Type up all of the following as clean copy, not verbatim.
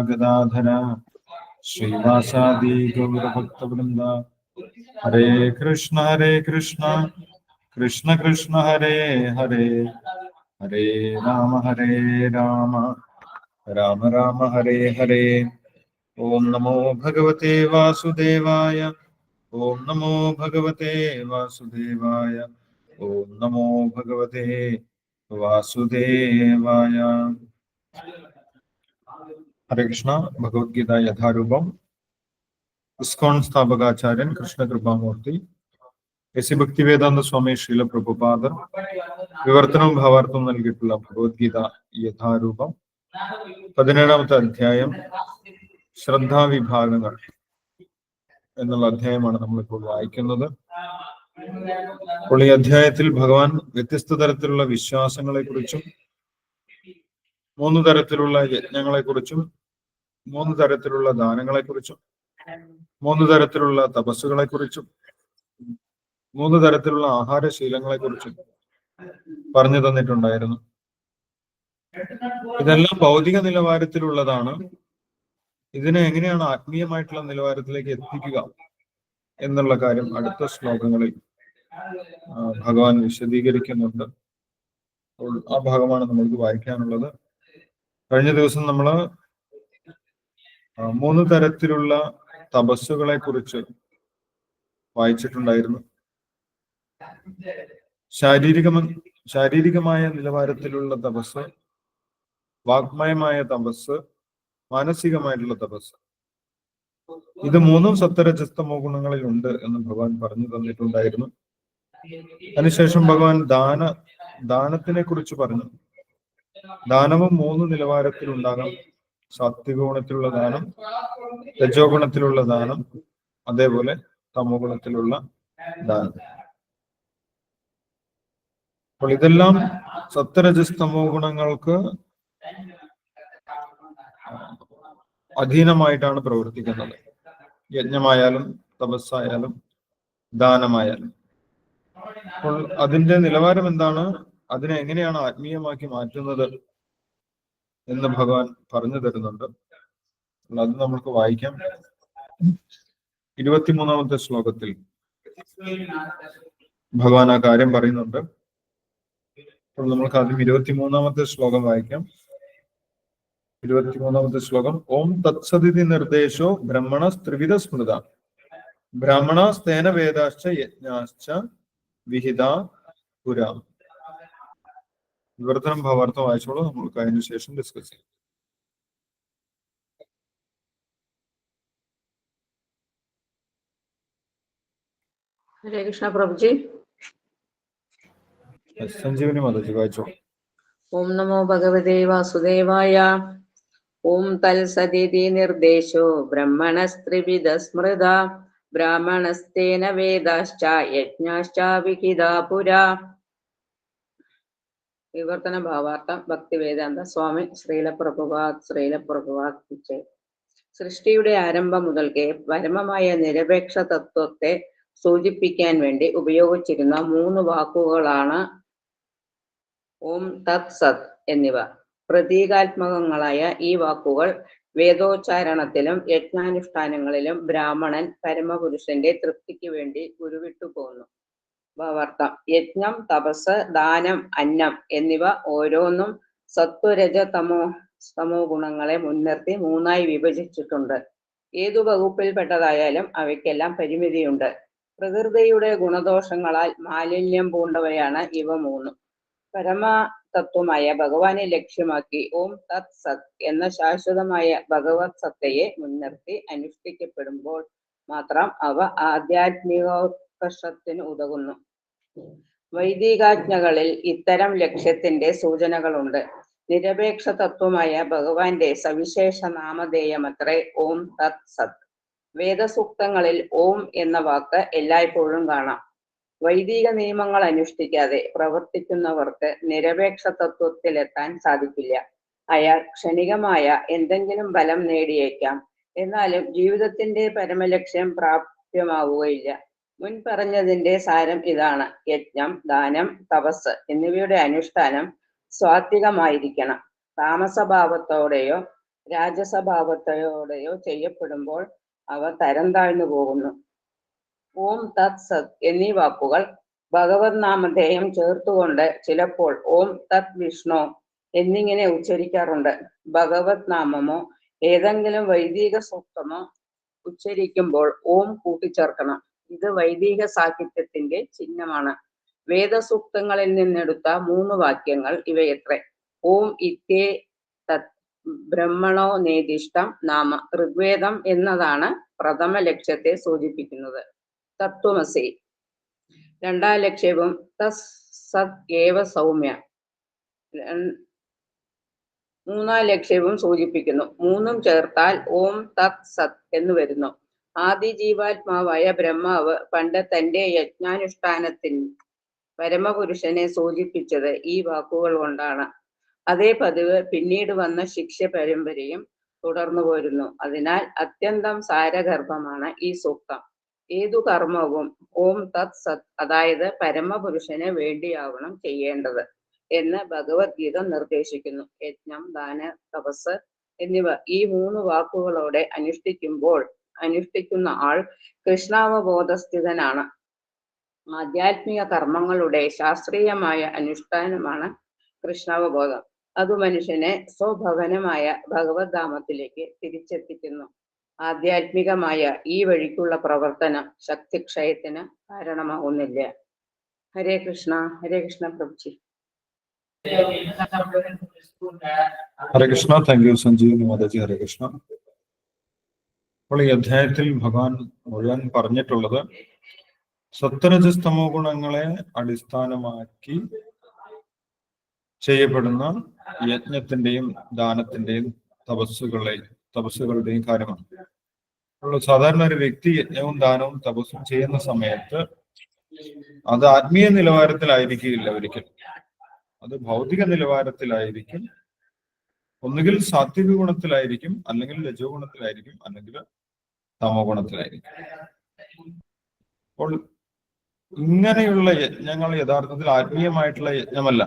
ഗദാധര ശ്രീവാസാദി ഗൗരഭക്തവൃന്ദ. ഹരേ കൃഷ്ണ കൃഷ്ണ കൃഷ്ണ ഹരേ ഹരേ, ഹരേ രാമ രാമ രാമ ഹരേ ഹരേ. ഓം നമോ ഭഗവതേ വാസുദേവായ. ഓം നമോ ഭഗവതേ വാസുദേവായ. ഓം നമോ ഭഗവതേ വാസുദേവായ. ഹരേ കൃഷ്ണ. ഭഗവത്ഗീത യഥാരൂപം. ഇസ്കോൺ സ്ഥാപകാചാര്യൻ കൃഷ്ണകൃപാമൂർത്തി എസ് ഭക്തിവേദാന്ത സ്വാമി ശ്രീല പ്രഭുപാദർ വിവർത്തനവും ഭാവാർത്ഥവും നൽകിയിട്ടുള്ള ഭഗവത്ഗീത യഥാരൂപം 17ാമത്തെ അധ്യായം ശ്രദ്ധാവിഭാഗങ്ങൾ എന്നുള്ള അധ്യായമാണ് നമ്മളിപ്പോൾ വായിക്കുന്നത്. അപ്പോൾ ഈ അധ്യായത്തിൽ ഭഗവാൻ വ്യത്യസ്ത തരത്തിലുള്ള വിശ്വാസങ്ങളെ കുറിച്ചും 3 തരത്തിലുള്ള യജ്ഞങ്ങളെ കുറിച്ചും 3 തരത്തിലുള്ള ദാനങ്ങളെ കുറിച്ചും 3 തരത്തിലുള്ള തപസ്സുകളെ കുറിച്ചും 3 തരത്തിലുള്ള ആഹാരശീലങ്ങളെ കുറിച്ചും പറഞ്ഞു തന്നിട്ടുണ്ടായിരുന്നു. ഇതെല്ലാം ഭൗതിക നിലവാരത്തിലുള്ളതാണ്. ഇതിനെ എങ്ങനെയാണ് ആത്മീയമായിട്ടുള്ള നിലവാരത്തിലേക്ക് എത്തിക്കുക എന്നുള്ള കാര്യം അടുത്ത ശ്ലോകങ്ങളിൽ ഭഗവാൻ വിശദീകരിക്കുന്നുണ്ട്. അപ്പോൾ ആ ഭാഗമാണ് നമ്മൾക്ക് വായിക്കാനുള്ളത്. കഴിഞ്ഞ ദിവസം നമ്മൾ 3 തരത്തിലുള്ള തപസ്സുകളെ കുറിച്ച് വായിച്ചിട്ടുണ്ടായിരുന്നു. ശാരീരികമായ നിലവാരത്തിലുള്ള തപസ്, വാഗ്മയമായ തപസ്, മാനസികമായിട്ടുള്ള തപസ്. ഇത് 3 സത്വരജസ്തമോ ഗുണങ്ങളിൽ ഉണ്ട് എന്ന് ഭഗവാൻ പറഞ്ഞു തന്നിട്ടുണ്ടായിരുന്നു. അതിനുശേഷം ഭഗവാൻ ദാനത്തിനെ കുറിച്ച് പറഞ്ഞു. ദാനവും 3 നിലവാരത്തിലുണ്ടാകാം. സാത്വിക ഗുണത്തിലുള്ള ദാനം, രജോ ഗുണത്തിലുള്ള ദാനം, അതേപോലെ തമോ ഗുണത്തിലുള്ള ദാനം. അപ്പോൾ ഇതെല്ലാം സത്വരജസ്തമോ ഗുണങ്ങൾക്ക് അധീനമായിട്ടാണ് പ്രവർത്തിക്കുന്നത്. യജ്ഞമായാലും തപസ്സായാലും ദാനമായാലും. അപ്പോൾ അതിന്റെ നിലവാരം എന്താണ്, അതിനെ എങ്ങനെയാണ് ആത്മീയമാക്കി മാറ്റുന്നത് എന്ന് ഭഗവാൻ പറഞ്ഞു തരുന്നുണ്ട്. അത് നമുക്ക് വായിക്കാം. 23ാമത്തെ ശ്ലോകത്തിൽ ഭഗവാൻ ആ കാര്യം പറയുന്നുണ്ട്. അപ്പോൾ നമ്മൾക്ക് ആദ്യം 23ാമത്തെ ശ്ലോകം വായിക്കാം. 23ാമത്തെ ശ്ലോകം. ഓം തത്സദിതി നിർദ്ദേശോ ബ്രഹ്മണ ത്രിവിധ സ്മൃത ബ്രാഹ്മണസ്തേന വേദാശ്ച യജ്ഞാശ്ച വിഹിത പുരാ. വിവർത്തനം ഭാവാർത്ഥം വായിച്ചോളൂ. നമ്മൾക്ക് അതിനു ശേഷം ഡിസ്കസ് ചെയ്യാം. ഹരേ കൃഷ്ണ പ്രഭുജി. സഞ്ജീവനി മാതാജി വായിച്ചോളൂ. ഓം നമോ ഭഗവതേ വാസുദേവായ. ഓം തൽസദിതി നിർദ്ദേശോ ബ്രഹ്മണസ്ത്രിവിധ സ്മൃത ബ്രാഹ്മണസ്തേന വേദാശ്ച യജ്ഞാശ്ച വിഹിതാ പുരാ. വിവർത്തന ഭാവാർത്ഥം ഭക്തിവേദാന്ത സ്വാമി ശ്രീല പ്രഭുപാദ്. സൃഷ്ടിയുടെ ആരംഭം മുതൽക്കേ പരമമായ നിരപേക്ഷ തത്വത്തെ സൂചിപ്പിക്കാൻ വേണ്ടി ഉപയോഗിച്ചിരുന്ന 3 വാക്കുകളാണ് ഓം തത് സത് എന്നിവ. പ്രതീകാത്മകങ്ങളായ ഈ വാക്കുകൾ വേദോച്ചാരണത്തിലും യജ്ഞാനുഷ്ഠാനങ്ങളിലും ബ്രാഹ്മണൻ പരമപുരുഷന്റെ തൃപ്തിക്ക് വേണ്ടി ഉരുവിട്ടു പോന്നു. ഭാവാർത്ഥം. യജ്ഞം, തപസ്, ദാനം, അന്നം എന്നിവ ഓരോന്നും സത്വരജ തമോ ഗുണങ്ങളെ മുൻനിർത്തി 3ആയി വിഭജിച്ചിട്ടുണ്ട്. ഏതു വകുപ്പിൽപ്പെട്ടതായാലും അവയ്ക്കെല്ലാം പരിമിതിയുണ്ട്. പ്രകൃതിയുടെ ഗുണദോഷങ്ങളാൽ മാലിന്യം പൂണ്ടവയാണ് ഇവ 3. പരമതത്വമായ ഭഗവാനെ ലക്ഷ്യമാക്കി ഓം തത് സത് എന്ന ശാശ്വതമായ ഭഗവത് സത്തയെ മുൻനിർത്തി അനുഷ്ഠിക്കപ്പെടുമ്പോൾ മാത്രം അവ ആധ്യാത്മികോത്കർഷത്തിന് ഉതകുന്നു. വൈദികാജ്ഞകളിൽ ഇത്തരം ലക്ഷ്യത്തിന്റെ സൂചനകളുണ്ട്. നിരപേക്ഷ തത്വമായ ഭഗവാന്റെ സവിശേഷ നാമധേയമത്രേ ഓം തത് സത്. വേദസൂക്തങ്ങളിൽ ഓം എന്ന വാക്ക് എല്ലായ്പ്പോഴും കാണാം. വൈദിക നിയമങ്ങൾ അനുഷ്ഠിക്കാതെ പ്രവർത്തിക്കുന്നവർക്ക് നിരപേക്ഷ തത്വത്തിലെത്താൻ സാധിക്കില്ല. അയാൾ ക്ഷണികമായ എന്തെങ്കിലും ഫലം നേടിയേക്കാം, എന്നാലും ജീവിതത്തിന്റെ പരമലക്ഷ്യം പ്രാപ്യമാവുകയില്ല. മുൻ പറഞ്ഞതിന്റെ സാരം ഇതാണ്. യജ്ഞം, ദാനം, തപസ് എന്നിവയുടെ അനുഷ്ഠാനം സ്വാത്വികമായിരിക്കണം. താമസഭാവത്തോടെയോ രാജസഭാവത്തോടെയോ ചെയ്യപ്പെടുമ്പോൾ അവ തരം താഴ്ന്നു പോകുന്നു. ഓം തത് സത് എന്നീ വാക്കുകൾ ഭഗവത് നാമധേയം ചേർത്തുകൊണ്ട് ചിലപ്പോൾ ഓം തത് വിഷ്ണു എന്നിങ്ങനെ ഉച്ചരിക്കാറുണ്ട്. ഭഗവത് നാമമോ ഏതെങ്കിലും വൈദിക സൂക്തമോ ഉച്ചരിക്കുമ്പോൾ ഓം കൂട്ടിച്ചേർക്കണം. ഇത് വൈദിക സാഹിത്യത്തിന്റെ ചിഹ്നമാണ്. വേദസൂക്തങ്ങളിൽ നിന്നെടുത്ത 3 വാക്യങ്ങൾ ഇവയത്രേ. ഓം ഇത്യേ തത് ബ്രഹ്മണോ നേദിഷ്ടം നാമ. ഋഗ്വേദം എന്നതാണ് പ്രഥമ ലക്ഷ്യത്തെ സൂചിപ്പിക്കുന്നത്. തത്വമസി. 2ാം ലക്ഷ്യവും തസ് സത് ഏവ സൗമ്യ. 3ാം ലക്ഷ്യവും സൂചിപ്പിക്കുന്നു. 3ഉം ചേർത്താൽ ഓം തത് സത് എന്ന് വരുന്നു. ആദിജീവാത്മാവായ ബ്രഹ്മാവ് പണ്ട് തന്റെ യജ്ഞാനുഷ്ഠാനത്തിൽ പരമപുരുഷനെ സൂചിപ്പിച്ചത് ഈ വാക്കുകൾ കൊണ്ടാണ്. അതേ പതിവ് പിന്നീട് വന്ന ശിഷ്യ പരമ്പരയും തുടർന്നു പോരുന്നു. അതിനാൽ അത്യന്തം സാരഗർഭമാണ് ഈ സൂക്തം. ഏതു കർമ്മവും ഓം തത് സത്, അതായത് പരമപുരുഷന് വേണ്ടിയാവണം ചെയ്യേണ്ടത് എന്ന് ഭഗവത്ഗീത നിർദ്ദേശിക്കുന്നു. യജ്ഞം, ദാന, തപസ് എന്നിവ ഈ 3 വാക്കുകളോടെ അനുഷ്ഠിക്കുന്ന ആൾ കൃഷ്ണാവബോധസ്ഥിതനാണ്. ആധ്യാത്മിക കർമ്മങ്ങളുടെ ശാസ്ത്രീയമായ അനുഷ്ഠാനമാണ് കൃഷ്ണാവബോധം. അത് മനുഷ്യനെ സ്വഭവനമായ ഭഗവത് ധാമത്തിലേക്ക് തിരിച്ചെത്തിക്കുന്നു. ആധ്യാത്മികമായ ഈ വഴിക്കുള്ള പ്രവർത്തനം ശക്തിക്ഷയത്തിന് കാരണമാകുന്നില്ല. ഹരേ കൃഷ്ണ. ഹരേ കൃഷ്ണ പ്രഭുജി. ഹരേ കൃഷ്ണ. Thank you Sanjeevani Mataji. ഹരേ കൃഷ്ണ. അപ്പോൾ ഈ അധ്യായത്തിൽ ഭഗവാൻ മുഴുവൻ പറഞ്ഞിട്ടുള്ളത് സത്വരജസ്തമോ ഗുണങ്ങളെ അടിസ്ഥാനമാക്കി ചെയ്യപ്പെടുന്ന യജ്ഞത്തിന്റെയും ദാനത്തിന്റെയും തപസ്സുകളുടെയും കാര്യമാണ്. സാധാരണ ഒരു വ്യക്തി യജ്ഞവും ദാനവും തപസ്സും ചെയ്യുന്ന സമയത്ത് അത് ആത്മീയ നിലവാരത്തിലായിരിക്കില്ല ഒരിക്കലും. അത് ഭൗതിക നിലവാരത്തിലായിരിക്കും. ഒന്നുകിൽ സാത്വിക ഗുണത്തിലായിരിക്കും, അല്ലെങ്കിൽ രജോ ഗുണത്തിലായിരിക്കും, അല്ലെങ്കിൽ തമോ ഗുണത്തിലായിരിക്കും. അപ്പോൾ ഇങ്ങനെയുള്ള യജ്ഞങ്ങൾ യഥാർത്ഥത്തിൽ ആത്മീയമായിട്ടുള്ള യജ്ഞമല്ല.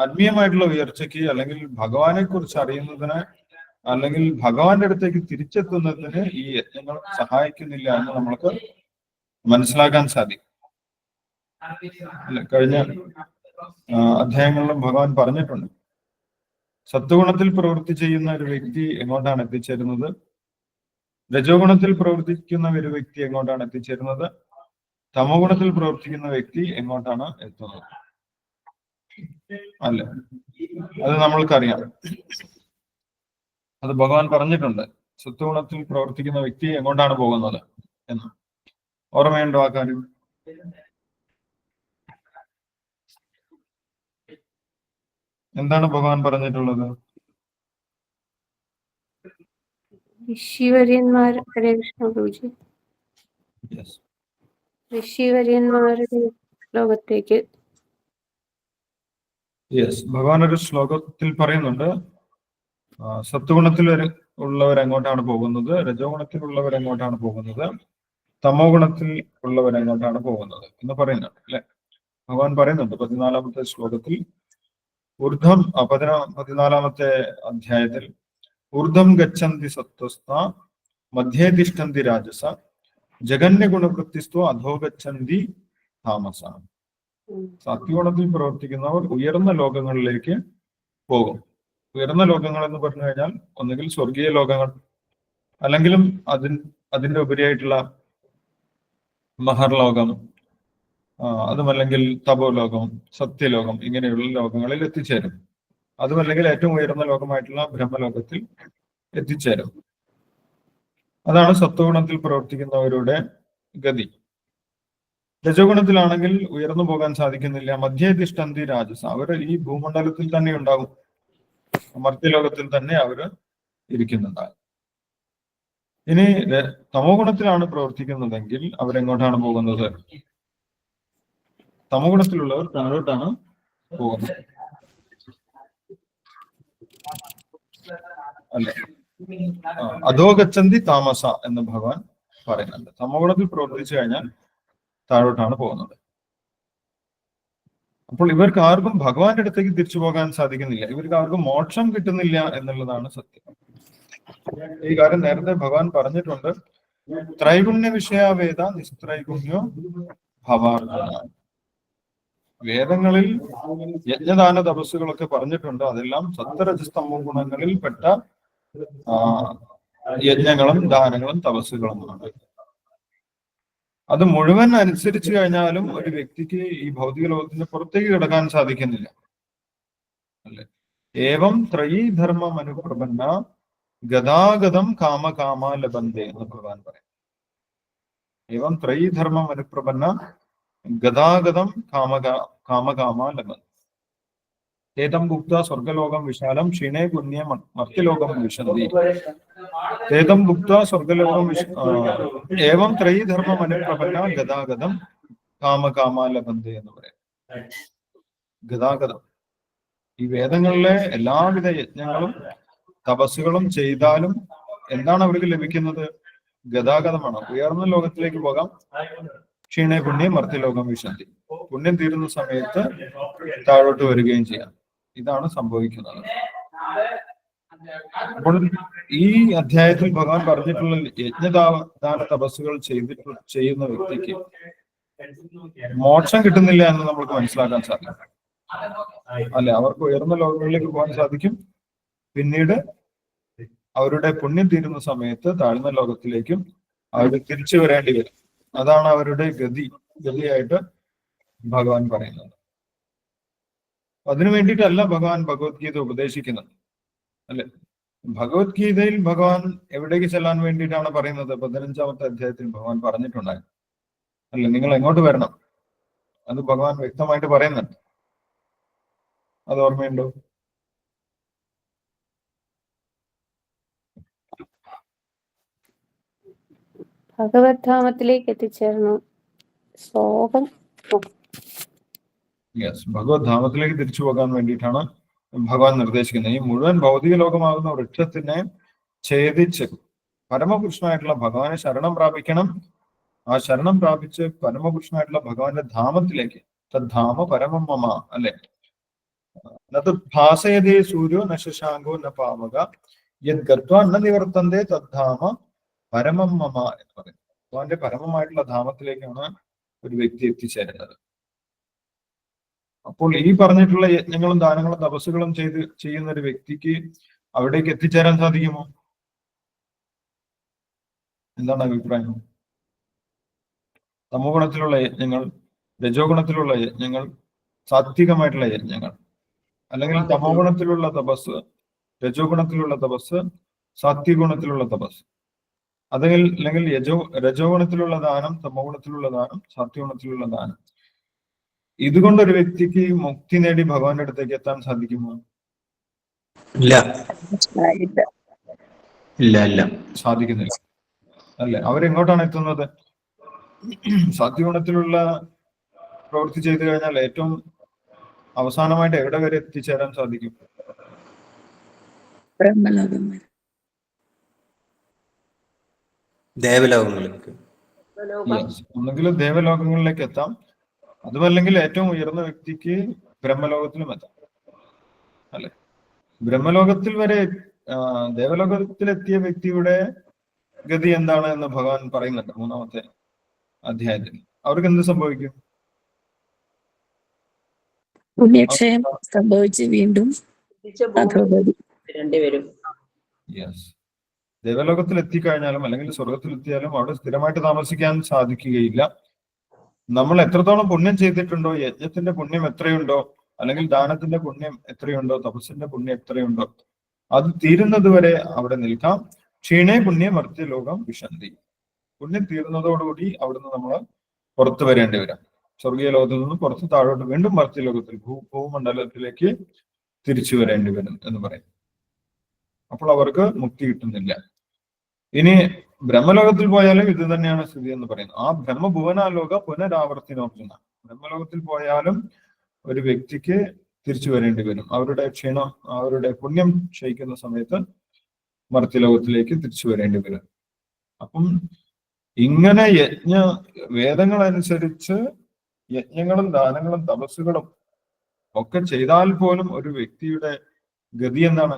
ആത്മീയമായിട്ടുള്ള ഉയർച്ചയ്ക്ക്, അല്ലെങ്കിൽ ഭഗവാനെ കുറിച്ച് അറിയുന്നതിന്, അല്ലെങ്കിൽ ഭഗവാന്റെ അടുത്തേക്ക് തിരിച്ചെത്തുന്നതിന് ഈ യജ്ഞങ്ങൾ സഹായിക്കുന്നില്ല എന്ന് നമ്മൾക്ക് മനസ്സിലാക്കാൻ സാധിക്കും. കഴിഞ്ഞ അധ്യായങ്ങളിലും ഭഗവാൻ പറഞ്ഞിട്ടുണ്ട്, സത്വഗുണത്തിൽ പ്രവൃത്തി ചെയ്യുന്ന ഒരു വ്യക്തി എങ്ങോട്ടാണ് എത്തിച്ചേരുന്നത്, രജോ ഗുണത്തിൽ പ്രവർത്തിക്കുന്ന ഒരു വ്യക്തി എങ്ങോട്ടാണ് എത്തിച്ചേരുന്നത്, തമോ ഗുണത്തിൽ പ്രവർത്തിക്കുന്ന വ്യക്തി എങ്ങോട്ടാണ് എത്തുന്നത്. അല്ല, അത് നമ്മൾക്കറിയാം. അത് ഭഗവാൻ പറഞ്ഞിട്ടുണ്ട്, സത്വഗുണത്തിൽ പ്രവർത്തിക്കുന്ന വ്യക്തി എങ്ങോട്ടാണ് പോകുന്നത് എന്ന്. ഓർമ്മയുണ്ടോ ആ കാര്യം? എന്താണ് ഭഗവാൻ പറഞ്ഞിട്ടുള്ളത്? ഋഷിവര്യന്മാർ, ഹരേ കൃഷ്ണ പ്രഭുജി, ഋഷിവര്യന്മാരുടെ ലോകത്തേക്ക്. ഭഗവാൻ ഒരു ശ്ലോകത്തിൽ പറയുന്നുണ്ട്, സത്വഗുണത്തിൽ ഉള്ളവർ എങ്ങോട്ടാണ് പോകുന്നത്, രജോ ഗുണത്തിൽ ഉള്ളവർ എങ്ങോട്ടാണ് പോകുന്നത്, തമോ ഗുണത്തിൽ ഉള്ളവർ എങ്ങോട്ടാണ് പോകുന്നത് എന്ന് പറയുന്നുണ്ട് അല്ലെ. ഭഗവാൻ പറയുന്നുണ്ട് 14ാമത്തെ ശ്ലോകത്തിൽ, ഊർധ്വം 14ാമത്തെ അധ്യായത്തിൽ, ഊർധ്വം ഗച്ഛന്തി സത്വസ്ഥ മധ്യേ തിഷ്ഠന്തി രാജസ ജഗന്യ ഗുണവൃത്തിസ്തു അധോ ഗച്ഛന്തി താമസ. സത്വഗുണത്തിൽ പ്രവർത്തിക്കുന്നവർ ഉയർന്ന ലോകങ്ങളിലേക്ക് പോകും. ഉയർന്ന ലോകങ്ങൾ എന്ന് പറഞ്ഞു കഴിഞ്ഞാൽ ഒന്നുകിൽ സ്വർഗീയ ലോകങ്ങൾ, അല്ലെങ്കിലും അതിന്റെ ഉപരിയായിട്ടുള്ള മഹർലോകം, അതുമല്ലെങ്കിൽ തപോലോകം, സത്യലോകം, ഇങ്ങനെയുള്ള ലോകങ്ങളിൽ എത്തിച്ചേരും. അതുമല്ലെങ്കിൽ ഏറ്റവും ഉയർന്ന ലോകമായിട്ടുള്ള ബ്രഹ്മലോകത്തിൽ എത്തിച്ചേരും. അതാണ് സത്വഗുണത്തിൽ പ്രവർത്തിക്കുന്നവരുടെ ഗതി. രജോഗുണത്തിലാണെങ്കിൽ ഉയർന്നു പോകാൻ സാധിക്കുന്നില്ല. മധ്യേതിഷ്ഠന്തി രാജസ, അവർ ഈ ഭൂമണ്ഡലത്തിൽ തന്നെ ഉണ്ടാകും, മർത്യലോകത്തിൽ തന്നെ അവര് ഇരിക്കുന്നുണ്ടാകും. ഇനി തമോ ഗുണത്തിലാണ് പ്രവർത്തിക്കുന്നതെങ്കിൽ അവരെങ്ങോട്ടാണ് പോകുന്നത്? തമോ ഗുണത്തിലുള്ളവർ താഴോട്ടാണ് പോകുന്നത് അല്ലെ. അധോ ഗച്ഛന്തി താമസ എന്ന് ഭഗവാൻ പറയുന്നുണ്ട്. തമോ ഗുണത്തിൽ പ്രവർത്തിച്ചു കഴിഞ്ഞാൽ താഴോട്ടാണ് പോകുന്നത്. അപ്പോൾ ഇവർക്ക് ആർക്കും ഭഗവാന്റെ അടുത്തേക്ക് തിരിച്ചു പോകാൻ സാധിക്കുന്നില്ല, ഇവർക്ക് ആർക്കും മോക്ഷം കിട്ടുന്നില്ല എന്നുള്ളതാണ് സത്യം. ഈ കാര്യം നേരത്തെ ഭഗവാൻ പറഞ്ഞിട്ടുണ്ട്. ത്രൈഗുണ്യ വിഷയ വേദ നിസ്ത്രൈഗുണ്യോ ഭവാർജുന. വേദങ്ങളിൽ യജ്ഞദാന തപസ്സുകളൊക്കെ പറഞ്ഞിട്ടുണ്ട്. അതെല്ലാം സത്വരജസ്തമോ ഗുണങ്ങളിൽ പെട്ട യജ്ഞങ്ങളും ദാനങ്ങളും തപസ്സുകളുമാണ്. അത് മുഴുവൻ അനുസരിച്ചു കഴിഞ്ഞാലും ഒരു വ്യക്തിക്ക് ഈ ഭൗതിക ലോകത്തിന്റെ പുറത്തേക്ക് കിടക്കാൻ സാധിക്കുന്നില്ല, അല്ലെ? ഏവം ത്രയീധർമ്മം അനുപ്രപന്ന ഗതാഗതം കാമകാമ ലബന്ധേ എന്ന് ഭഗവാൻ പറയും. ഏവം ത്രയീധർമ്മം അനുപ്രപന്ന ഗതാഗതം കാമകാമ ലബന്ധേ തേതം ഭുക്ത സ്വർഗലോകം വിശാലം ക്ഷീണേ പുണ്യ മർത്യലോകം വിശന്തി. തേതം ഭുക്ത സ്വർഗലോകം ഏവം ത്രയീധർമ്മം അനുപ്രപന്ന ഗതാഗതം കാമകാമ ലബന്ധേ എന്ന് പറയാം. ഗതാഗതം, ഈ വേദങ്ങളിലെ എല്ലാവിധ യജ്ഞങ്ങളും തപസ്സുകളും ചെയ്താലും എന്താണ് അവർക്ക് ലഭിക്കുന്നത്? ഗതാഗതമാണ്. ഉയർന്ന ലോകത്തിലേക്ക് പോകാം. ക്ഷീണേ പുണ്യം മർത്യലോകം വിശന്തി. പുണ്യം തീരുന്ന സമയത്ത് താഴോട്ട് വരികയും ചെയ്യാം. ഇതാണ് സംഭവിക്കുന്നത്. അപ്പോൾ ഈ അധ്യായത്തിൽ ഭഗവാൻ പറഞ്ഞിട്ടുള്ള യജ്ഞദാന തപസ്സുകൾ ചെയ്യുന്ന വ്യക്തിക്ക് മോക്ഷം കിട്ടുന്നില്ല എന്ന് നമുക്ക് മനസ്സിലാക്കാൻ സാധിക്കും, അല്ലെ? അവർക്ക് ഉയർന്ന ലോകങ്ങളിലേക്ക് പോകാൻ സാധിക്കും. പിന്നീട് അവരുടെ പുണ്യം തീരുന്ന സമയത്ത് താഴ്ന്ന ലോകത്തിലേക്കും അവർ തിരിച്ചു വരേണ്ടി വരും. അതാണ് അവരുടെ ഗതിയായിട്ട് ഭഗവാൻ പറയുന്നത്. അതിനു വേണ്ടിയിട്ടല്ല ഭഗവാൻ ഭഗവത്ഗീത ഉപദേശിക്കുന്നത്, അല്ലെ? ഭഗവത്ഗീതയിൽ ഭഗവാൻ എവിടേക്ക് ചെല്ലാൻ വേണ്ടിയിട്ടാണ് പറയുന്നത്? 15-ാമത്തെ അധ്യായത്തിൽ ഭഗവാൻ പറഞ്ഞിട്ടുണ്ടായിരുന്നു, അല്ലെ? നിങ്ങൾ എങ്ങോട്ട് വരണം, അത് ഭഗവാൻ വ്യക്തമായിട്ട് പറയുന്നുണ്ട്. അത് ഓർമ്മയുണ്ടോ? ഭഗവത്ധാമത്തിലേക്ക് എത്തിച്ചേർന്നു. ശ്ലോകം ഭഗവത് ധാമത്തിലേക്ക് തിരിച്ചു പോകാൻ വേണ്ടിയിട്ടാണ് ഭഗവാൻ നിർദ്ദേശിക്കുന്നത്. ഈ മുഴുവൻ ഭൗതിക ലോകമാകുന്ന വൃക്ഷത്തിനെ ഛേദിച്ച് പരമപുരുഷനായിട്ടുള്ള ഭഗവാനെ ശരണം പ്രാപിക്കണം. ആ ശരണം പ്രാപിച്ച് പരമപുരുഷനായിട്ടുള്ള ഭഗവാന്റെ ധാമത്തിലേക്ക്, തദ്ധാമ പരമം മമ, അല്ലെ? ഭാസയതേ സൂര്യോ ന ശശാങ്കോ ന പാവക യത് ഗത്വാ ന നിവർത്തന്തേ തദ്ധാമ പരമം മമ എന്ന് പറയുന്നത്. ഭഗവാന്റെ പരമമായിട്ടുള്ള ധാമത്തിലേക്കാണ് ഒരു വ്യക്തി എത്തിച്ചേരുന്നത്. അപ്പോൾ ഈ പറഞ്ഞിട്ടുള്ള യജ്ഞങ്ങളും ദാനങ്ങളും തപസ്സുകളും ചെയ്യുന്ന ഒരു വ്യക്തിക്ക് അവിടേക്ക് എത്തിച്ചേരാൻ സാധിക്കുമോ? എന്താണ് അഭിപ്രായം? തമോ ഗുണത്തിലുള്ള യജ്ഞങ്ങൾ, രജോ ഗുണത്തിലുള്ള യജ്ഞങ്ങൾ, സാത്വികമായിട്ടുള്ള യജ്ഞങ്ങൾ, അല്ലെങ്കിൽ തമോ ഗുണത്തിലുള്ള തപസ്, രജോ ഗുണത്തിലുള്ള തപസ്, സാത്വിക ഗുണത്തിലുള്ള തപസ്, അല്ലെങ്കിൽ രജോ ഗുണത്തിലുള്ള ദാനം, തമോ ഗുണത്തിലുള്ള ദാനം, സാത്വിക ഗുണത്തിലുള്ള ദാനം, ഇതുകൊണ്ട് ഒരു വ്യക്തിക്ക് മുക്തി നേടി ഭഗവാന്റെ അടുത്തേക്ക് എത്താൻ സാധിക്കുമോ? ഇല്ല, സാധിക്കുന്നില്ല, അല്ലെ? അവരെങ്ങോട്ടാണ് എത്തുന്നത്? സാത്വികഗുണത്തിലുള്ള പ്രവൃത്തി ചെയ്തു കഴിഞ്ഞാൽ ഏറ്റവും അവസാനമായിട്ട് എവിടെ വരെ എത്തിച്ചേരാൻ സാധിക്കും? ദേവലോകങ്ങൾക്ക്. ഒന്നെങ്കിലും ദേവലോകങ്ങളിലേക്ക് എത്താം, അതുമല്ലെങ്കിൽ ഏറ്റവും ഉയർന്ന വ്യക്തിക്ക് ബ്രഹ്മലോകത്തിലും എത്താം, അല്ലെ? ബ്രഹ്മലോകത്തിൽ വരെ ദേവലോകത്തിലെത്തിയ വ്യക്തിയുടെ ഗതി എന്താണ് എന്ന് ഭഗവാൻ പറയുന്നുണ്ട് 3-ാമത്തെ അധ്യായത്തിൽ. അവർക്ക് എന്ത് സംഭവിക്കും? പുണ്യക്ഷയം സംഭവിച്ച് വീണ്ടും ദേവലോകത്തിൽ എത്തിക്കഴിഞ്ഞാലും അല്ലെങ്കിൽ സ്വർഗത്തിലെത്തിയാലും അവിടെ സ്ഥിരമായിട്ട് താമസിക്കാൻ സാധിക്കുകയില്ല. നമ്മൾ എത്രത്തോളം പുണ്യം ചെയ്തിട്ടുണ്ടോ, യജ്ഞത്തിന്റെ പുണ്യം എത്രയുണ്ടോ, അല്ലെങ്കിൽ ദാനത്തിന്റെ പുണ്യം എത്രയുണ്ടോ, തപസ്സിന്റെ പുണ്യം എത്രയുണ്ടോ, അത് തീരുന്നത് വരെ അവിടെ നിൽക്കാം. ക്ഷീണേ പുണ്യം മർത്യലോകം വിശന്തി. പുണ്യം തീരുന്നതോടുകൂടി അവിടുന്ന് നമ്മൾ പുറത്തു വരേണ്ടി വരാം. സ്വർഗീയ ലോകത്തിൽ നിന്ന് പുറത്ത് താഴോട്ട് വീണ്ടും മർത്യലോകത്തിൽ ഭൂമണ്ഡലത്തിലേക്ക് തിരിച്ചു വരേണ്ടി വരും എന്ന് പറയും. അപ്പോൾ അവർക്ക് മുക്തി കിട്ടുന്നില്ല. ഇനി ബ്രഹ്മലോകത്തിൽ പോയാലും ഇത് തന്നെയാണ് സ്ഥിതി എന്ന് പറയുന്നത്. ആ ബ്രഹ്മഭുവനാലോക പുനരാവർത്തിനോർജുന. ബ്രഹ്മലോകത്തിൽ പോയാലും ഒരു വ്യക്തിക്ക് തിരിച്ചു വരേണ്ടി വരും. അവരുടെ ക്ഷീണം, അവരുടെ പുണ്യം ക്ഷയിക്കുന്ന സമയത്ത് മർത്യലോകത്തിലേക്ക് തിരിച്ചു വരേണ്ടി വരും. അപ്പം ഇങ്ങനെ വേദങ്ങളനുസരിച്ച് യജ്ഞങ്ങളും ദാനങ്ങളും തപസ്സുകളും ഒക്കെ ചെയ്താൽ പോലും ഒരു വ്യക്തിയുടെ ഗതി എന്താണ്?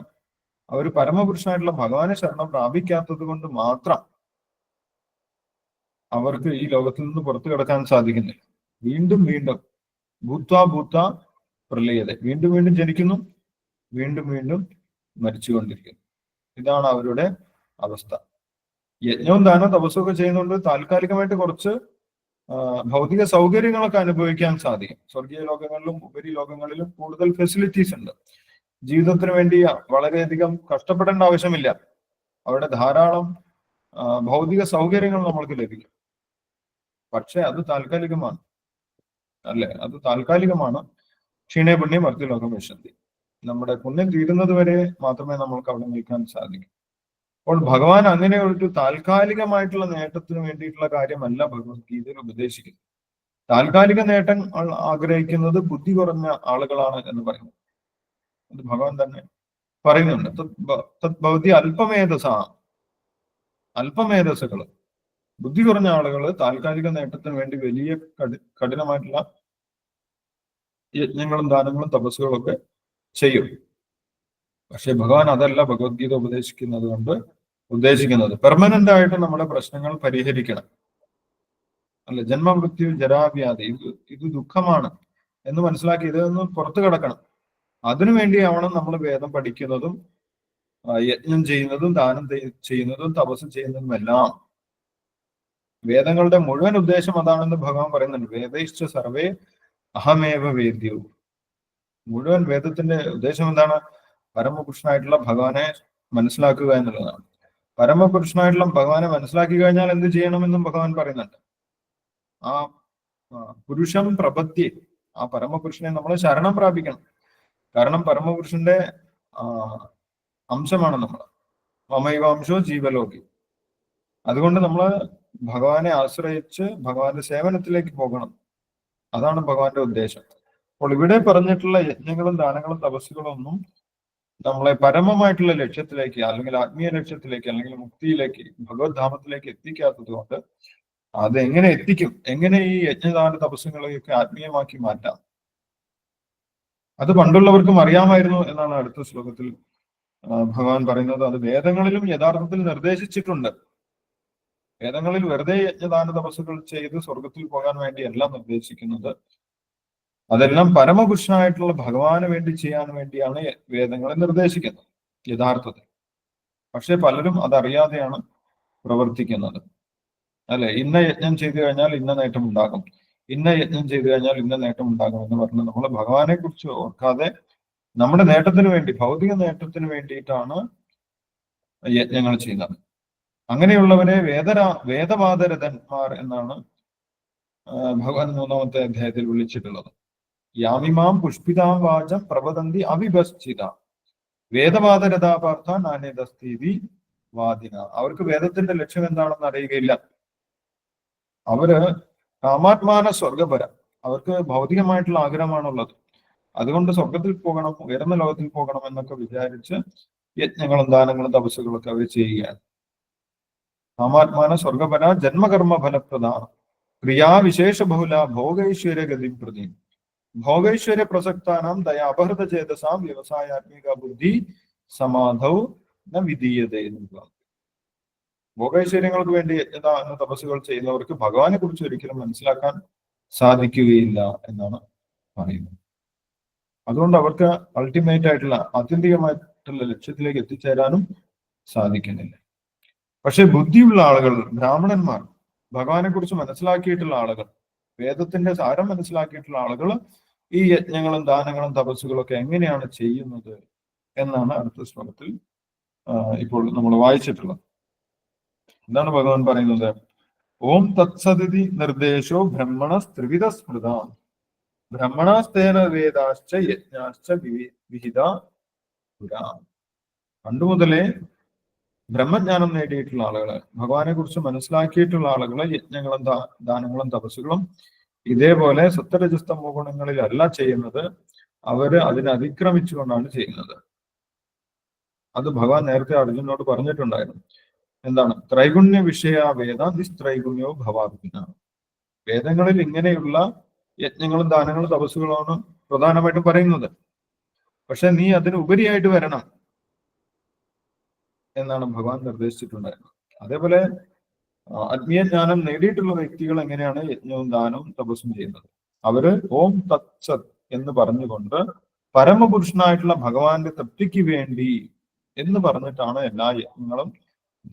അവർ പരമപുരുഷനായിട്ടുള്ള ഭഗവാനെ ശരണം പ്രാപിക്കാത്തത് കൊണ്ട് മാത്രം അവർക്ക് ഈ ലോകത്തിൽ നിന്ന് പുറത്തു കിടക്കാൻ സാധിക്കുന്നില്ല. വീണ്ടും വീണ്ടും ഭൂത്വ പ്രളയത, വീണ്ടും വീണ്ടും ജനിക്കുന്നു, വീണ്ടും വീണ്ടും മരിച്ചുകൊണ്ടിരിക്കുന്നു. ഇതാണ് അവരുടെ അവസ്ഥ. യജ്ഞവും ദാനവും തപസ്സൊക്കെ ചെയ്യുന്നതുകൊണ്ട് താൽക്കാലികമായിട്ട് കുറച്ച് ഭൗതിക സൗകര്യങ്ങളൊക്കെ അനുഭവിക്കാൻ സാധിക്കും. സ്വർഗീയ ലോകങ്ങളിലും ഉപരി ലോകങ്ങളിലും കൂടുതൽ ഫെസിലിറ്റീസ് ഉണ്ട്. ജീവിതത്തിന് വേണ്ടി വളരെയധികം കഷ്ടപ്പെടേണ്ട ആവശ്യമില്ല. അവിടെ ധാരാളം ഭൗതിക സൗകര്യങ്ങൾ നമ്മൾക്ക് ലഭിക്കും. പക്ഷെ അത് താൽക്കാലികമാണ്, അല്ലെ? അത് താൽക്കാലികമാണ്. ക്ഷീണേ പുണ്യം മർത്യലോകം വിശന്തി. നമ്മുടെ പുണ്യം തീരുന്നത് വരെ മാത്രമേ നമ്മൾക്ക് അവിടെ നിൽക്കാൻ സാധിക്കൂ. അപ്പോൾ ഭഗവാൻ അങ്ങനെ ഒരു താൽക്കാലികമായിട്ടുള്ള നേട്ടത്തിന് വേണ്ടിയിട്ടുള്ള കാര്യമല്ല ഭഗവത്ഗീതയിൽ ഉപദേശിക്കുന്നത്. താൽക്കാലിക നേട്ടം ആഗ്രഹിക്കുന്നത് ബുദ്ധി കുറഞ്ഞ ആളുകളാണ് എന്ന് പറയുന്നത്. അത് ഭഗവാൻ തന്നെ പറയുന്നുണ്ട്. തദ്ഭവതി അല്പമേധസ്സുകൾ, ബുദ്ധി കുറഞ്ഞ ആളുകൾ താൽക്കാലിക നേട്ടത്തിന് വേണ്ടി വലിയ കഠിനമായിട്ടുള്ള യജ്ഞങ്ങളും ദാനങ്ങളും തപസ്സുകളും ഒക്കെ ചെയ്യും. പക്ഷെ ഭഗവാൻ അതല്ല ഭഗവത്ഗീത ഉദ്ദേശിക്കുന്നത്. പെർമനന്റ് ആയിട്ട് നമ്മുടെ പ്രശ്നങ്ങൾ പരിഹരിക്കണം, അല്ലെ? ജന്മമൃത്യു ജരാവ്യാധി, ഇത് ദുഃഖമാണ് എന്ന് മനസ്സിലാക്കി ഇതൊന്ന് പുറത്തു കിടക്കണം. അതിനുവേണ്ടിയാവണം നമ്മൾ വേദം പഠിക്കുന്നതും യജ്ഞം ചെയ്യുന്നതും ദാനം ചെയ്യുന്നതും തപസ് ചെയ്യുന്നതുമെല്ലാം. വേദങ്ങളുടെ മുഴുവൻ ഉദ്ദേശം അതാണെന്ന് ഭഗവാൻ പറയുന്നുണ്ട്. വേദൈശ്ച സർവേ അഹമേവ വേദ്യവും. മുഴുവൻ വേദത്തിന്റെ ഉദ്ദേശം എന്താണ്? പരമപുരുഷനായിട്ടുള്ള ഭഗവാനെ മനസ്സിലാക്കുക എന്നുള്ളതാണ്. പരമപുരുഷനായിട്ടുള്ള ഭഗവാനെ മനസ്സിലാക്കി കഴിഞ്ഞാൽ എന്ത് ചെയ്യണമെന്നും ഭഗവാൻ പറയുന്നുണ്ട്. ആ പുരുഷം പ്രപത്തി, ആ പരമപുരുഷനെ നമ്മൾ ശരണം പ്രാപിക്കണം. കാരണം പരമപുരുഷന്റെ അംശമാണ് നമ്മൾ. മമൈവാംശോ ജീവലോകി. അതുകൊണ്ട് നമ്മൾ ഭഗവാനെ ആശ്രയിച്ച് ഭഗവാന്റെ സേവനത്തിലേക്ക് പോകണം. അതാണ് ഭഗവാന്റെ ഉദ്ദേശം. അപ്പോൾ ഇവിടെ പറഞ്ഞിട്ടുള്ള യജ്ഞങ്ങളും ദാനങ്ങളും തപസ്സുകളും ഒന്നും നമ്മളെ പരമമായിട്ടുള്ള ലക്ഷ്യത്തിലേക്ക്, അല്ലെങ്കിൽ ആത്മീയ ലക്ഷ്യത്തിലേക്ക്, അല്ലെങ്കിൽ മുക്തിയിലേക്ക്, ഭഗവത് ധാമത്തിലേക്ക് എത്തിക്കാത്തത് കൊണ്ട് അത് എങ്ങനെ എത്തിക്കും? എങ്ങനെ ഈ യജ്ഞദാന തപസ്സുകളെയൊക്കെ ആത്മീയമാക്കി മാറ്റാം? അത് പണ്ടുള്ളവർക്കും അറിയാമായിരുന്നു എന്നാണ് അടുത്ത ശ്ലോകത്തിൽ ഭഗവാൻ പറയുന്നത്. അത് വേദങ്ങളിലും യഥാർത്ഥത്തിൽ നിർദ്ദേശിച്ചിട്ടുണ്ട്. വേദങ്ങളിൽ വെറുതെ യജ്ഞദാന തപസ്സുകൾ ചെയ്ത് സ്വർഗത്തിൽ പോകാൻ വേണ്ടിയല്ല നിർദ്ദേശിക്കുന്നത്. അതെല്ലാം പരമപുരുഷനായിട്ടുള്ള ഭഗവാന് വേണ്ടി ചെയ്യാൻ വേണ്ടിയാണ് വേദങ്ങളെ നിർദ്ദേശിക്കുന്നത് യഥാർത്ഥത്തിൽ. പക്ഷെ പലരും അതറിയാതെയാണ് പ്രവർത്തിക്കുന്നത്, അല്ലെ? ഇന്ന യജ്ഞം ചെയ്തു കഴിഞ്ഞാൽ ഇന്ന നേട്ടം ഉണ്ടാകും, ഇന്ന യജ്ഞം ചെയ്തു കഴിഞ്ഞാൽ ഇന്ന നേട്ടം ഉണ്ടാകും എന്ന് പറഞ്ഞ് നമ്മൾ ഭഗവാനെ കുറിച്ച് ഓർക്കാതെ നമ്മുടെ നേട്ടത്തിന് വേണ്ടി, ഭൗതിക നേട്ടത്തിന് വേണ്ടിയിട്ടാണ് യജ്ഞങ്ങൾ ചെയ്യുന്നത്. അങ്ങനെയുള്ളവരെ വേദവാദരഥന്മാർ എന്നാണ് ഭഗവാൻ 3-ാമത്തെ അധ്യായത്തിൽ വിളിച്ചിട്ടുള്ളത്. യാമിമാം പുഷ്പിതാം വാചം പ്രവദന്തി അവിഭശ്ചിത വേദവാദരഥാപാർത്ഥ നാണ്യതസ്ഥിതി വാദിന. അവർക്ക് വേദത്തിന്റെ ലക്ഷ്യം എന്താണെന്ന് അറിയുകയില്ല. അവര് കാമാത്മാന സ്വർഗപര, അവർക്ക് ഭൗതികമായിട്ടുള്ള ആഗ്രഹമാണുള്ളത്. അതുകൊണ്ട് സ്വർഗത്തിൽ പോകണം, ഉയർന്ന ലോകത്തിൽ പോകണം എന്നൊക്കെ വിചാരിച്ച് യജ്ഞങ്ങളും ദാനങ്ങളും തപസ്സുകളൊക്കെ അവർ ചെയ്യുകയാണ്. കാമാത്മാന സ്വർഗപര ജന്മകർമ്മ ഫലപ്രദാനം ക്രിയാവിശേഷ ബഹുല ഭോഗൈശ്വര്യ ഗതി പ്രതി ഭോഗൈശ്വര്യ പ്രസക്താനാം ദയാ അപഹൃത ചേതസാം വ്യവസായാത്മിക ബുദ്ധി സമാധൗ ന വിധീയത എന്നുള്ള. ഭോഗൈശ്വര്യങ്ങൾക്ക് വേണ്ടി യജ്ഞദാന തപസ്സുകൾ ചെയ്യുന്നവർക്ക് ഭഗവാനെ കുറിച്ച് ഒരിക്കലും മനസ്സിലാക്കാൻ സാധിക്കുകയില്ല എന്നാണ് പറയുന്നത്. അതുകൊണ്ട് അവർക്ക് അൾട്ടിമേറ്റ് ആയിട്ടുള്ള, ആത്യന്തികമായിട്ടുള്ള ലക്ഷ്യത്തിലേക്ക് എത്തിച്ചേരാനും സാധിക്കുന്നില്ല. പക്ഷെ ബുദ്ധിയുള്ള ആളുകൾ, ബ്രാഹ്മണന്മാർ, ഭഗവാനെ കുറിച്ച് മനസ്സിലാക്കിയിട്ടുള്ള ആളുകൾ, വേദത്തിന്റെ സാരം മനസ്സിലാക്കിയിട്ടുള്ള ആളുകൾ ഈ യജ്ഞങ്ങളും ദാനങ്ങളും തപസ്സുകളും ഒക്കെ എങ്ങനെയാണ് ചെയ്യുന്നത് എന്നാണ് അടുത്ത ശ്ലോകത്തിൽ ഇപ്പോൾ നമ്മൾ വായിച്ചിട്ടുള്ളത്. എന്താണ് ഭഗവാൻ പറയുന്നത്? ഓം തത്സദിതി നിർദ്ദേശോ ബ്രഹ്മണ ത്രിവിധ സ്മൃത ബ്രഹ്മണാസ്തേന വേദാശ്ച യജ്ഞാശ്ച വിഹിത പുരാ. പണ്ടുമുതലേ ബ്രഹ്മജ്ഞാനം നേടിയിട്ടുള്ള ആളുകള്, ഭഗവാനെ കുറിച്ച് മനസ്സിലാക്കിയിട്ടുള്ള ആളുകള് യജ്ഞങ്ങളും ദാനങ്ങളും തപസ്സുകളും ഇതേപോലെ സത്വരജസ്തമോ ഗുണങ്ങളിലല്ല ചെയ്യുന്നത്. അവര് അതിനെ അതിക്രമിച്ചുകൊണ്ടാണ് ചെയ്യുന്നത്. അത് ഭഗവാൻ നേരത്തെ അർജുനോട് പറഞ്ഞിട്ടുണ്ടായിരുന്നു. എന്താണ്? ത്രൈഗുണ്യ വിഷയ വേദ നിസ്ത്രൈഗുണ്യോ ഭവാർജുന. വേദങ്ങളിൽ ഇങ്ങനെയുള്ള യജ്ഞങ്ങളും ദാനങ്ങളും തപസ്സുകളാണ് പ്രധാനമായിട്ടും പറയുന്നത്. പക്ഷെ നീ അതിന് ഉപരിയായിട്ട് വരണം എന്നാണ് ഭഗവാൻ നിർദ്ദേശിച്ചിട്ടുണ്ടായിരുന്നത്. അതേപോലെ ആത്മീയ ജ്ഞാനം നേടിയിട്ടുള്ള വ്യക്തികൾ എങ്ങനെയാണ് യജ്ഞവും ദാനവും തപസ്സും ചെയ്യുന്നത്? അവര് ഓം തത്സത് എന്ന് പറഞ്ഞുകൊണ്ട് പരമപുരുഷനായിട്ടുള്ള ഭഗവാന്റെ തൃപ്തിക്ക് വേണ്ടി എന്ന് പറഞ്ഞിട്ടാണ് എല്ലാ യജ്ഞങ്ങളും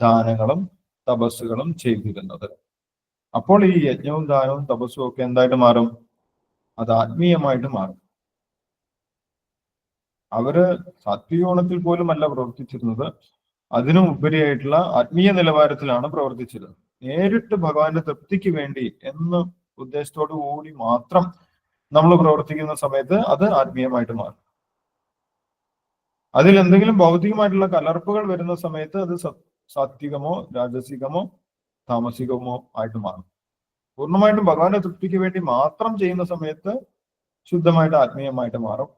ദാനങ്ങളും തപസ്സുകളും ചെയ്തിരുന്നത്. അപ്പോൾ ഈ യജ്ഞവും ദാനവും തപസ്സും ഒക്കെ എന്തായിട്ട് മാറും? അത് ആത്മീയമായിട്ട് മാറും. അവര് സാത്വികോണത്തിൽ പോലും അല്ല പ്രവർത്തിച്ചിരുന്നത്, അതിനും ഉപരിയായിട്ടുള്ള ആത്മീയ നിലവാരത്തിലാണ് പ്രവർത്തിച്ചിരുന്നത്. നേരിട്ട് ഭഗവാന്റെ തൃപ്തിക്ക് വേണ്ടി എന്ന ഉദ്ദേശത്തോടു കൂടി മാത്രം നമ്മൾ പ്രവർത്തിക്കുന്ന സമയത്ത് അത് ആത്മീയമായിട്ട് മാറും. അതിൽ എന്തെങ്കിലും ഭൗതികമായിട്ടുള്ള കലർപ്പുകൾ വരുന്ന സമയത്ത് അത് സാത്വികമോ രാജസികമോ താമസികമോ ആയിട്ട് മാറും. പൂർണ്ണമായിട്ടും ഭഗവാന്റെ തൃപ്തിക്ക് വേണ്ടി മാത്രം ചെയ്യുന്ന സമയത്ത് ശുദ്ധമായിട്ട് ആത്മീയമായിട്ട് മാറും.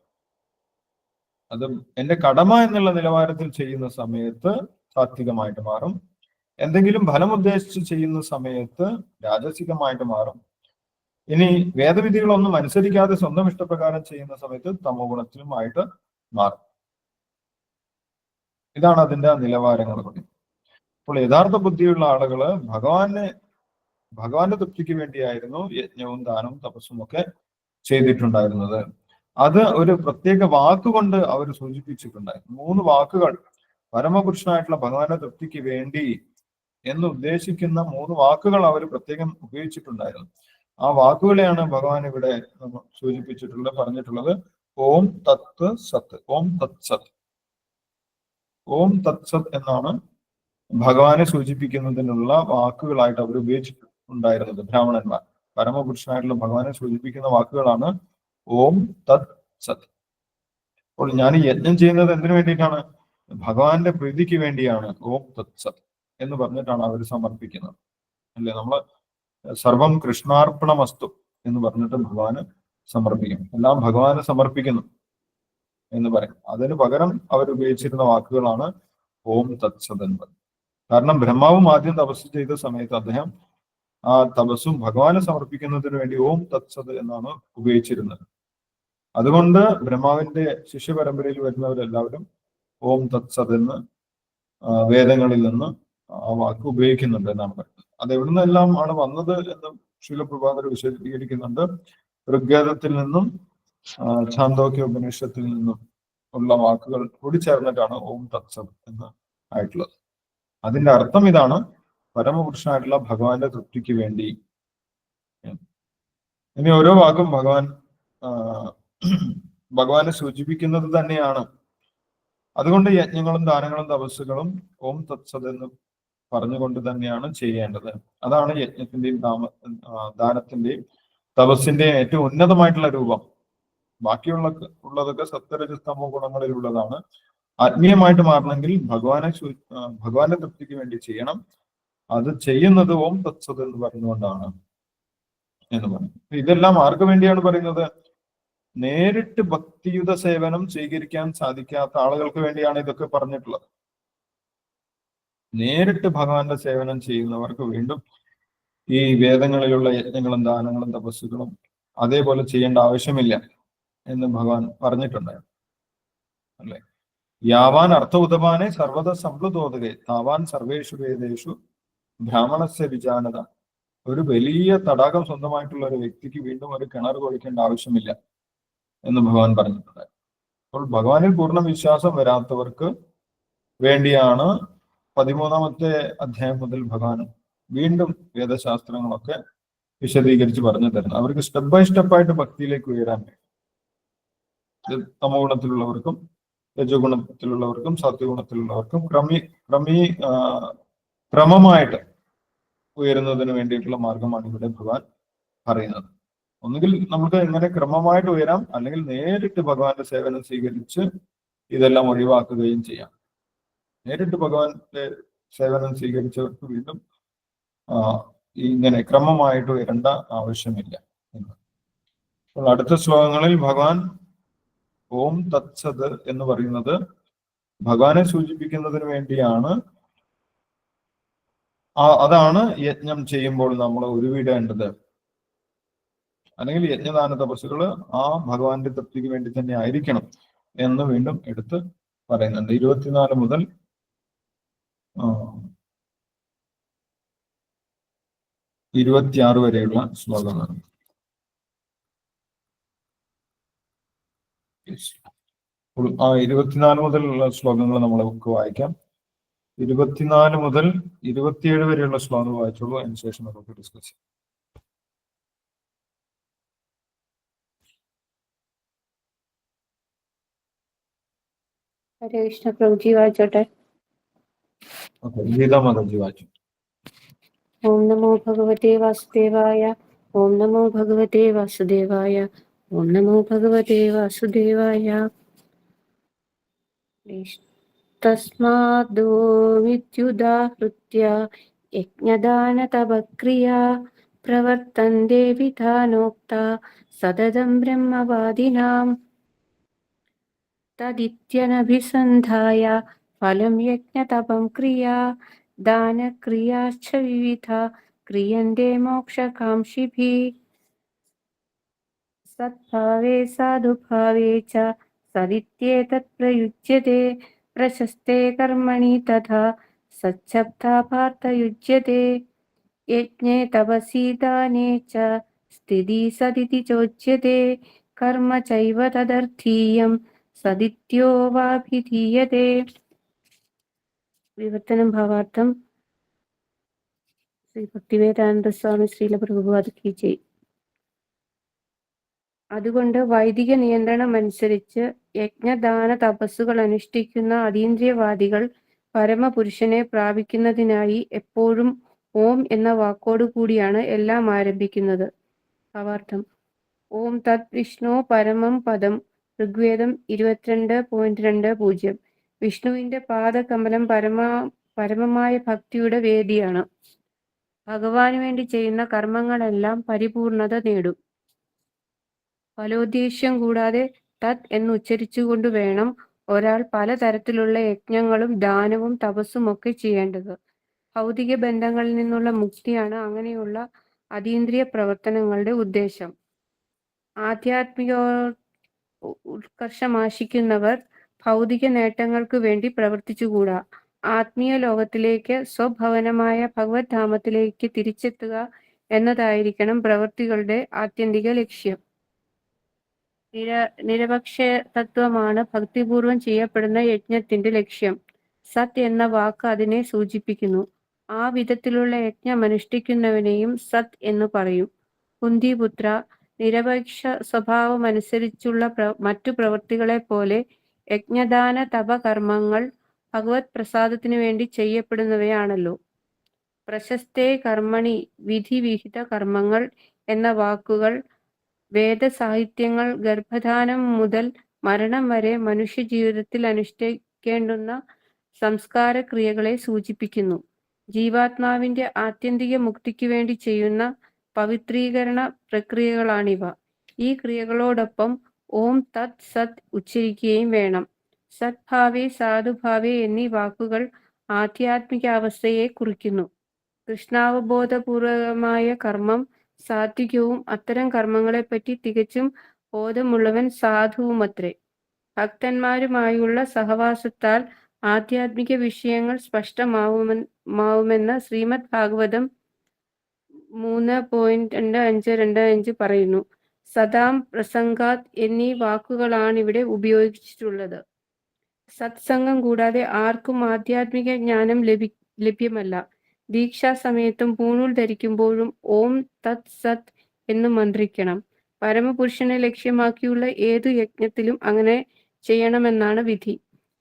അത് എന്റെ കടമ എന്നുള്ള നിലവാരത്തിൽ ചെയ്യുന്ന സമയത്ത് സാത്വികമായിട്ട് മാറും. എന്തെങ്കിലും ഫലം ഉദ്ദേശിച്ച് ചെയ്യുന്ന സമയത്ത് രാജസികമായിട്ട് മാറും. ഇനി വേദവിധികളൊന്നും അനുസരിക്കാതെ സ്വന്തം ഇഷ്ടപ്രകാരം ചെയ്യുന്ന സമയത്ത് തമോ ഗുണത്തിലുമായിട്ട് മാറും. ഇതാണ് അതിന്റെ നിലവാരങ്ങൾ. അപ്പോൾ യഥാർത്ഥ ബുദ്ധിയുള്ള ആളുകള് ഭഗവാന്റെ തൃപ്തിക്ക് വേണ്ടിയായിരുന്നു യജ്ഞവും ദാനവും തപസ്സും ഒക്കെ ചെയ്തിട്ടുണ്ടായിരുന്നത്. അത് ഒരു പ്രത്യേക വാക്കുകൊണ്ട് അവർ സൂചിപ്പിച്ചിട്ടുണ്ടായിരുന്നു. 3 വാക്കുകൾ പരമപുരുഷനായിട്ടുള്ള ഭഗവാന്റെ തൃപ്തിക്ക് വേണ്ടി എന്ന് ഉദ്ദേശിക്കുന്ന 3 വാക്കുകൾ അവർ പ്രത്യേകം ഉപയോഗിച്ചിട്ടുണ്ടായിരുന്നു. ആ വാക്കുകളെയാണ് ഭഗവാൻ ഇവിടെ പറഞ്ഞിട്ടുള്ളത്. ഓം തത് സത്, ഓം തത് സത്. ഓം തത് സത് എന്നാണ് ഭഗവാനെ സൂചിപ്പിക്കുന്നതിനുള്ള വാക്കുകളായിട്ട് അവർ ഉപയോഗിച്ചിട്ടുണ്ടായിരുന്നത് ബ്രാഹ്മണന്മാർ. പരമപുരുഷനായിട്ടുള്ള ഭഗവാനെ സൂചിപ്പിക്കുന്ന വാക്കുകളാണ് ഓം തത് സത്. അപ്പോൾ ഞാൻ ഈ യജ്ഞം ചെയ്യുന്നത് എന്തിനു വേണ്ടിയിട്ടാണ്? ഭഗവാന്റെ പ്രീതിക്ക് വേണ്ടിയാണ് ഓം തത് സത് എന്ന് പറഞ്ഞിട്ടാണ് അവർ സമർപ്പിക്കുന്നത്. അല്ലെ, നമ്മള് സർവം കൃഷ്ണാർപ്പണമസ്തു എന്ന് പറഞ്ഞിട്ട് ഭഗവാന് സമർപ്പിക്കും. എല്ലാം ഭഗവാന് സമർപ്പിക്കുന്നു എന്ന് പറയും. അതിന് പകരം അവർ ഉപയോഗിച്ചിരുന്ന വാക്കുകളാണ് ഓം തത് സത് എന്ന് പറയും. കാരണം ബ്രഹ്മാവും ആദ്യം തപസ് ചെയ്ത സമയത്ത് അദ്ദേഹം ആ തപസ്സും ഭഗവാനെ സമർപ്പിക്കുന്നതിന് വേണ്ടി ഓം തത് സത് എന്നാണ് ഉപയോഗിച്ചിരുന്നത്. അതുകൊണ്ട് ബ്രഹ്മാവിന്റെ ശിഷ്യ പരമ്പരയിൽ വരുന്നവരെല്ലാവരും ഓം തത് സത് എന്ന് വേദങ്ങളിൽ നിന്ന് ആ വാക്ക് ഉപയോഗിക്കുന്നുണ്ട് എന്നാണ് പറയുന്നത്. അത് എവിടുന്നെല്ലാം ആണ് വന്നത് എന്ന് ശീലപ്രഭാതർ വിശദീകരിക്കുന്നുണ്ട്. ഋഗ്വേദത്തിൽ നിന്നും ഛാന്തോക്യ ഉപനിഷത്തിൽ നിന്നും ഉള്ള വാക്കുകൾ കൂടി ചേർന്നിട്ടാണ് ഓം തത് സത് എന്ന് ആയിട്ടുള്ളത്. അതിന്റെ അർത്ഥം ഇതാണ്: പരമപുരുഷനായിട്ടുള്ള ഭഗവാന്റെ തൃപ്തിക്ക് വേണ്ടി. ഇനി ഓരോ വാക്കും ഭഗവാനെ സൂചിപ്പിക്കുന്നത് തന്നെയാണ്. അതുകൊണ്ട് യജ്ഞങ്ങളും ദാനങ്ങളും തപസ്സുകളും ഓം തത്സത് എന്ന് പറഞ്ഞുകൊണ്ട് തന്നെയാണ് ചെയ്യേണ്ടത്. അതാണ് യജ്ഞത്തിന്റെയും ദാനത്തിന്റെയും തപസ്സിന്റെയും ഏറ്റവും ഉന്നതമായിട്ടുള്ള രൂപം. ഉള്ളതൊക്കെ സത്വരജസ്തമോ ഗുണങ്ങളിലുള്ളതാണ്. ആത്മീയമായിട്ട് മാറണമെങ്കിൽ ഭഗവാന്റെ തൃപ്തിക്ക് വേണ്ടി ചെയ്യണം. അത് ചെയ്യുന്നത് ഓം തത്സത് എന്ന് പറഞ്ഞുകൊണ്ടാണ് എന്ന് പറയും. ഇതെല്ലാം ആർക്ക് വേണ്ടിയാണ് പറയുന്നത്? നേരിട്ട് ഭക്തിയുത സേവനം സ്വീകരിക്കാൻ സാധിക്കാത്ത ആളുകൾക്ക് വേണ്ടിയാണ് ഇതൊക്കെ പറഞ്ഞിട്ടുള്ളത്. നേരിട്ട് ഭഗവാന്റെ സേവനം ചെയ്യുന്നവർക്ക് വീണ്ടും ഈ വേദങ്ങളിലുള്ള യജ്ഞങ്ങളും ദാനങ്ങളും തപസ്സുകളും അതേപോലെ ചെയ്യേണ്ട ആവശ്യമില്ല എന്ന് ഭഗവാൻ പറഞ്ഞിട്ടുണ്ടായിരുന്നു. അല്ലെ, യാവാൻ അർത്ഥ ഉദപാനെ സർവത സംപ്ലുതോദകെ താവാൻ സർവേഷു വേദേഷു ബ്രാഹ്മണസ്യ വിജാനത. ഒരു വലിയ തടാകം സ്വന്തമായിട്ടുള്ള ഒരു വ്യക്തിക്ക് വീണ്ടും ഒരു കിണർ കുഴിക്കേണ്ട ആവശ്യമില്ല എന്ന് ഭഗവാൻ പറഞ്ഞിട്ടുണ്ട്. അപ്പോൾ ഭഗവാനിൽ പൂർണ്ണ വിശ്വാസം വരാത്തവർക്ക് വേണ്ടിയാണ് 13-ാമത്തെ അധ്യായം മുതൽ ഭഗവാൻ വീണ്ടും വേദശാസ്ത്രങ്ങളൊക്കെ വിശദീകരിച്ച് പറഞ്ഞു തരുന്നത്. അവർക്ക് സ്റ്റെപ്പ് ബൈ സ്റ്റെപ്പായിട്ട് ഭക്തിയിലേക്ക് ഉയരാൻ തമോ ഗുണത്തിലുള്ളവർക്കും രജോഗുണത്തിലുള്ളവർക്കും സത്വഗുണത്തിലുള്ളവർക്കും ക്രമമായിട്ട് ഉയരുന്നതിന് വേണ്ടിയിട്ടുള്ള മാർഗമാണ് ഇവിടെ ഭഗവാൻ പറയുന്നത്. ഒന്നുകിൽ നമുക്ക് എങ്ങനെ ക്രമമായിട്ട് ഉയരാം, അല്ലെങ്കിൽ നേരിട്ട് ഭഗവാന്റെ സേവനം സ്വീകരിച്ച് ഇതെല്ലാം ഒഴിവാക്കുകയും ചെയ്യാം. നേരിട്ട് ഭഗവാന്റെ സേവനം സ്വീകരിച്ചവർക്ക് വീണ്ടും ഇങ്ങനെ ക്രമമായിട്ട് ഉയരേണ്ട ആവശ്യമില്ല. അപ്പോൾ അടുത്ത ശ്ലോകങ്ങളിൽ ഭഗവാൻ ഓം തത്സത് എന്ന് പറയുന്നത് ഭഗവാനെ സൂചിപ്പിക്കുന്നതിന് വേണ്ടിയാണ്. അതാണ് യജ്ഞം ചെയ്യുമ്പോൾ നമ്മൾ ഉരുവിടേണ്ടത്. അല്ലെങ്കിൽ യജ്ഞദാന തപസ്സുകൾ ആ ഭഗവാന്റെ തൃപ്തിക്ക് വേണ്ടി തന്നെ ആയിരിക്കണം എന്ന് വീണ്ടും എടുത്ത് പറയുന്നുണ്ട്. 24 മുതൽ 26 വരെയുള്ള ശ്ലോകങ്ങളാണ്. ആ 24 മുതലുള്ള ശ്ലോകങ്ങൾ നമ്മൾ നമുക്ക് വായിക്കാം. 24 മുതൽ 27 വരെയുള്ള ശ്ലോകങ്ങൾ വായിച്ചോളൂ. അതിനുശേഷം നമുക്ക് ഡിസ്കസ് ചെയ്യാം. ഹരേ കൃഷ്ണ. പ്രഭുജി വായിച്ചോട്ടെ. ഗീതാ മാതാജി വായിച്ചു. ഓം നമോ ഭഗവതേ വാസുദേവായ. ഓം നമോ ഭഗവതേ വാസുദേവായ. ഓം നമോ ഭഗവതേ വാസുദേവായ. തസ്മാദോ വിദ്യുദാഹൃത്യ യജ്ഞദാനതപക്രിയാ പ്രവർത്തന്തെ വിധാനോക്ത സതതം ബ്രഹ്മവാദിനാം. തദിത്യനഭിസന്ധായ ഫലം യജ്ഞതപം ക്രിയാ ദാനക്രിയാശ്ച വിവിധ ക്രിയന്തെ മോക്ഷകാംക്ഷിഭിः. സദ്ഭാവേ സാധുഭാവേ ച സദിത്യേതത് പ്രയുജ്യത്തെ പ്രശസ്തേ കർമ്മണി തഥാ സച്ഛബ്ദാപാർത്ഥയുജ്യത്തെ. യജ്ഞേ തപസി ദാനേ ച സ്ഥിതി സദിതി ചോച്യത്തെ കർമ്മ ചൈവ തദർത്ഥീയം സദിത്യോവാഭിധീയത്തെ. വിവർത്തനം ഭാവാർത്ഥം. ശ്രീ ഭക്തിവേദാനന്ദ സ്വാമി ശ്രീല പ്രഭുപാദ് കി ജയ്. അതുകൊണ്ട് വൈദിക നിയന്ത്രണം അനുസരിച്ച് യജ്ഞദാന തപസ്സുകൾ അനുഷ്ഠിക്കുന്ന അതീന്ദ്രിയവാദികൾ പരമപുരുഷനെ പ്രാപിക്കുന്നതിനായി എപ്പോഴും ഓം എന്ന വാക്കോടു കൂടിയാണ് എല്ലാം ആരംഭിക്കുന്നത്. ഭാവാർത്ഥം. ഓം തത് വിഷ്ണു പരമം പദം. ഋഗ്വേദം 22.20. വിഷ്ണുവിന്റെ പാദകമലം പരമമായ ഭക്തിയുടെ വേദിയാണ്. ഭഗവാന് വേണ്ടി ചെയ്യുന്ന കർമ്മങ്ങളെല്ലാം പരിപൂർണത നേടും. ഫലോദ്ദേശ്യം കൂടാതെ തത് എന്ന് ഉച്ചരിച്ചുകൊണ്ട് വേണം ഒരാൾ പലതരത്തിലുള്ള യജ്ഞങ്ങളും ദാനവും തപസ്സും ഒക്കെ ചെയ്യേണ്ടത്. ഭൗതിക ബന്ധങ്ങളിൽ നിന്നുള്ള മുക്തിയാണ് അങ്ങനെയുള്ള അതീന്ദ്രിയ പ്രവർത്തനങ്ങളുടെ ഉദ്ദേശം. ആധ്യാത്മിക ഉത്കർഷമാശിക്കുന്നവർ ഭൗതിക നേട്ടങ്ങൾക്ക് വേണ്ടി പ്രവർത്തിച്ചുകൂടാ. ആത്മീയ ലോകത്തിലേക്ക് സ്വഭവനമായ ഭഗവത് ധാമത്തിലേക്ക് തിരിച്ചെത്തുക എന്നതായിരിക്കണം പ്രവൃത്തികളുടെ ആത്യന്തിക ലക്ഷ്യം. നിരപക്ഷ തത്വമാണ് ഭക്തിപൂർവം ചെയ്യപ്പെടുന്ന യജ്ഞത്തിന്റെ ലക്ഷ്യം. സത് എന്ന വാക്ക് അതിനെ സൂചിപ്പിക്കുന്നു. ആ വിധത്തിലുള്ള യജ്ഞം അനുഷ്ഠിക്കുന്നവനെയും സത് എന്ന് പറയും. കുന്തിപുത്ര, നിരപേക്ഷ സ്വഭാവമനുസരിച്ചുള്ള മറ്റു പ്രവൃത്തികളെ പോലെ യജ്ഞദാന തപകർമ്മങ്ങൾ ഭഗവത് പ്രസാദത്തിനു വേണ്ടി ചെയ്യപ്പെടുന്നവയാണല്ലോ. പ്രശസ്തേ കർമ്മണി വിധിവിഹിത കർമ്മങ്ങൾ എന്ന വാക്കുകൾ വേദസാഹിത്യങ്ങൾ ഗർഭധാനം മുതൽ മരണം വരെ മനുഷ്യ ജീവിതത്തിൽ അനുഷ്ഠിക്കേണ്ടുന്ന സംസ്കാര ക്രിയകളെ സൂചിപ്പിക്കുന്നു. ജീവാത്മാവിന്റെ ആത്യന്തിക മുക്തിക്ക് വേണ്ടി ചെയ്യുന്ന പവിത്രീകരണ പ്രക്രിയകളാണിവ. ഈ ക്രിയകളോടൊപ്പം ഓം തത് സത് ഉച്ചരിക്കുകയും വേണം. സദ്ഭാവേ സാധുഭാവേ എന്നീ വാക്കുകൾ ആധ്യാത്മിക അവസ്ഥയെ കുറിക്കുന്നു. കൃഷ്ണാവബോധപൂർവമായ കർമ്മം സാത്വികവും അത്തരം കർമ്മങ്ങളെപ്പറ്റി തികച്ചും ബോധമുള്ളവൻ സാധുവുമത്രേ. ഭക്തന്മാരുമായുള്ള സഹവാസത്താൽ ആധ്യാത്മിക വിഷയങ്ങൾ സ്പഷ്ടമാവുമെന്ന് ശ്രീമദ് ഭാഗവതം 3.2525 പറയുന്നു. സദാം പ്രസംഗാത് എന്നീ വാക്കുകളാണിവിടെ ഉപയോഗിച്ചിട്ടുള്ളത്. സത്സംഗം കൂടാതെ ആർക്കും ആധ്യാത്മിക ജ്ഞാനം ലഭ്യമല്ല. ദീക്ഷാസമയത്തും പൂണൂൽ ധരിക്കുമ്പോഴും ഓം തത് സത് എന്ന് മന്ത്രിക്കണം. പരമപുരുഷനെ ലക്ഷ്യമാക്കിയുള്ള ഏതു യജ്ഞത്തിലും അങ്ങനെ ചെയ്യണമെന്നാണ് വിധി.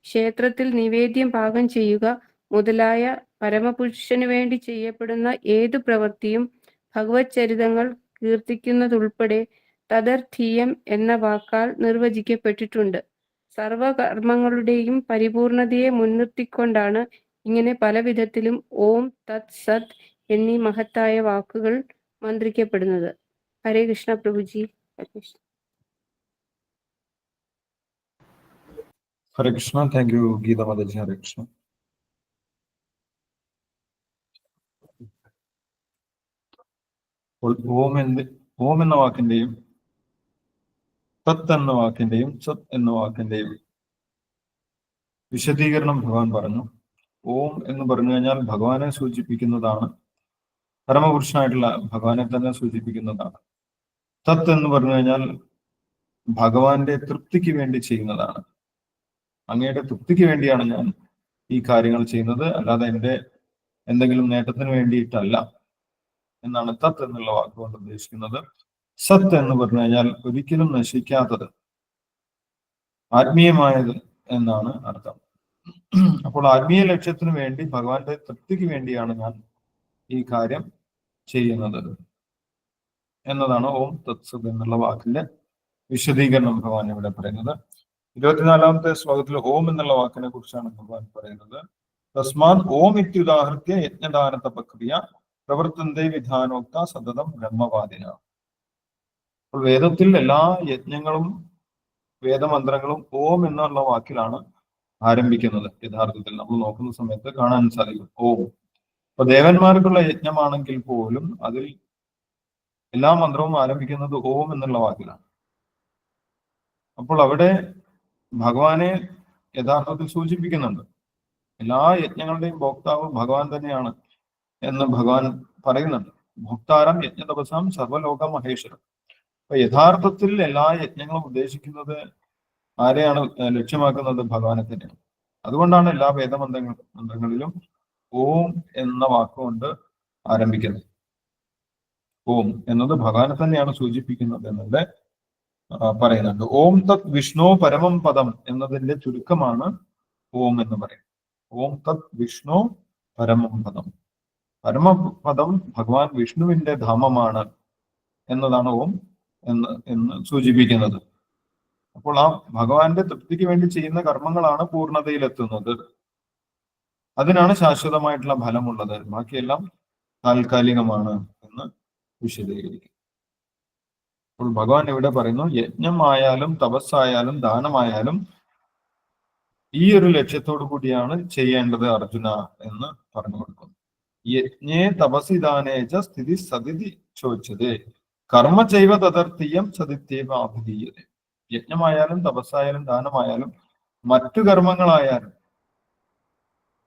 ക്ഷേത്രത്തിൽ നിവേദ്യം പാകം ചെയ്യുക മുതലായ പരമപുരുഷനു വേണ്ടി ചെയ്യപ്പെടുന്ന ഏതു പ്രവൃത്തിയും ഭഗവത് ചരിതങ്ങൾ കീർത്തിക്കുന്നതുൾപ്പെടെ തദർത്ഥീയം എന്ന വാക്കാൽ നിർവചിക്കപ്പെട്ടിട്ടുണ്ട്. സർവകർമ്മങ്ങളുടെയും പരിപൂർണതയെ മുൻനിർത്തിക്കൊണ്ടാണ് ഇങ്ങനെ പല വിധത്തിലും ഓം തത് സത് എന്നീ മഹത്തായ വാക്കുകൾ മന്ത്രിക്കപ്പെടുന്നത്. ഹരേ കൃഷ്ണ പ്രഭുജി. ഹരേ കൃഷ്ണ. Thank you Geeta Mataji. ഹരേ കൃഷ്ണ. ഓം എന്ന വാക്കിന്റെയും തത്ത് എന്ന വാക്കിന്റെയും സത് എന്ന വാക്കിന്റെയും വിശദീകരണം ഭഗവാൻ പറഞ്ഞു. ഓം എന്ന് പറഞ്ഞു കഴിഞ്ഞാൽ ഭഗവാനെ സൂചിപ്പിക്കുന്നതാണ്, പരമപുരുഷനായിട്ടുള്ള ഭഗവാനെ തന്നെ സൂചിപ്പിക്കുന്നതാണ്. തത്ത് എന്ന് പറഞ്ഞു കഴിഞ്ഞാൽ ഭഗവാന്റെ തൃപ്തിക്ക് വേണ്ടി ചെയ്യുന്നതാണ്. അങ്ങയുടെ തൃപ്തിക്ക് വേണ്ടിയാണ് ഞാൻ ഈ കാര്യങ്ങൾ ചെയ്യുന്നത്, അല്ലാതെ എൻ്റെ എന്തെങ്കിലും നേട്ടത്തിന് വേണ്ടിയിട്ടല്ല എന്നാണ് തത്ത് എന്നുള്ള വാക്കുകൊണ്ട് ഉദ്ദേശിക്കുന്നത്. സത്ത് എന്ന് പറഞ്ഞു കഴിഞ്ഞാൽ ഒരിക്കലും നശിക്കാത്തത്, ആത്മീയമായത് എന്നാണ് അർത്ഥം. അപ്പോൾ ആത്മീയ ലക്ഷ്യത്തിന് വേണ്ടി, ഭഗവാന്റെ തൃപ്തിക്ക് വേണ്ടിയാണ് ഞാൻ ഈ കാര്യം ചെയ്യുന്നത് എന്നതാണ് ഓം തത്സത് എന്നുള്ള വാക്കിന്റെ വിശദീകരണം ഭഗവാൻ ഇവിടെ പറയുന്നത്. 24-ാമത്തെ ശ്ലോകത്തിൽ ഓം എന്നുള്ള വാക്കിനെ കുറിച്ചാണ് ഭഗവാൻ പറയുന്നത്. തസ്മാത് ഓം ഇത്യുദാഹൃത്യ യജ്ഞദാന തപക്രിയ പ്രവർത്തന്തേ വിധാനോക്ത സതതം ബ്രഹ്മവാദിന. അപ്പോൾ വേദത്തിൽ എല്ലാ യജ്ഞങ്ങളും വേദമന്ത്രങ്ങളും ഓം എന്നുള്ള വാക്കിലാണ് ആരംഭിക്കുന്നത്. യഥാർത്ഥത്തിൽ നമ്മൾ നോക്കുന്ന സമയത്ത് കാണാൻ സാധിക്കും ഓം. അപ്പൊ ദേവന്മാർക്കുള്ള യജ്ഞമാണെങ്കിൽ പോലും അതിൽ എല്ലാ മന്ത്രവും ആരംഭിക്കുന്നത് ഓം എന്നുള്ള വാക്കിലാണ്. അപ്പോൾ അവിടെ ഭഗവാനെ യഥാർത്ഥത്തിൽ സൂചിപ്പിക്കുന്നുണ്ട്. എല്ലാ യജ്ഞങ്ങളുടെയും ഭോക്താവ് ഭഗവാൻ തന്നെയാണ് എന്ന് ഭഗവാൻ പറയുന്നുണ്ട്. ഭോക്താരം യജ്ഞതപസാം സർവലോക മഹേശ്വരം. അപ്പൊ യഥാർത്ഥത്തിൽ എല്ലാ യജ്ഞങ്ങളും ഉദ്ദേശിക്കുന്നത് ആരെയാണ് ലക്ഷ്യമാക്കുന്നത്? ഭഗവാനെ തന്നെയാണ്. അതുകൊണ്ടാണ് എല്ലാ വേദമന്ത്രങ്ങളിലും ഓം എന്ന വാക്കുകൊണ്ട് ആരംഭിക്കുന്നത്. ഓം എന്നത് ഭഗവാനെ തന്നെയാണ് സൂചിപ്പിക്കുന്നത് എന്നത് പറയുന്നുണ്ട്. ഓം തത് വിഷ്ണു പരമം പദം എന്നതിന്റെ ചുരുക്കമാണ് ഓം എന്ന് പറയുന്നത്. ഓം തത് വിഷ്ണു പരമം പദം. പരമപദം ഭഗവാൻ വിഷ്ണുവിന്റെ ധാമമാണ് എന്നതാണ് ഓം എന്ന് സൂചിപ്പിക്കുന്നത്. അപ്പോൾ ആ ഭഗവാന്റെ തൃപ്തിക്ക് വേണ്ടി ചെയ്യുന്ന കർമ്മങ്ങളാണ് പൂർണ്ണതയിലെത്തുന്നത്. അതിനാണ് ശാശ്വതമായിട്ടുള്ള ഫലമുള്ളത്. ബാക്കിയെല്ലാം താൽക്കാലികമാണ് എന്ന് വിശദീകരിക്കും. അപ്പോൾ ഭഗവാൻ ഇവിടെ പറയുന്നു, യജ്ഞമായാലും തപസ്സായാലും ദാനമായാലും ഈ ഒരു ലക്ഷ്യത്തോടു കൂടിയാണ് ചെയ്യേണ്ടത് അർജുന എന്ന് പറഞ്ഞു കൊടുക്കുന്നു. യജ്ഞേ തപസി ദാനേജ സ്ഥിതി സതിഥി ചോദിച്ചത് കർമ്മ ചെയ്വ തദർത്ഥീയം സതിത്യേവാഭിധീയത. യജ്ഞമായാലും തപസ്സായാലും ദാനമായാലും മറ്റു കർമ്മങ്ങളായാലും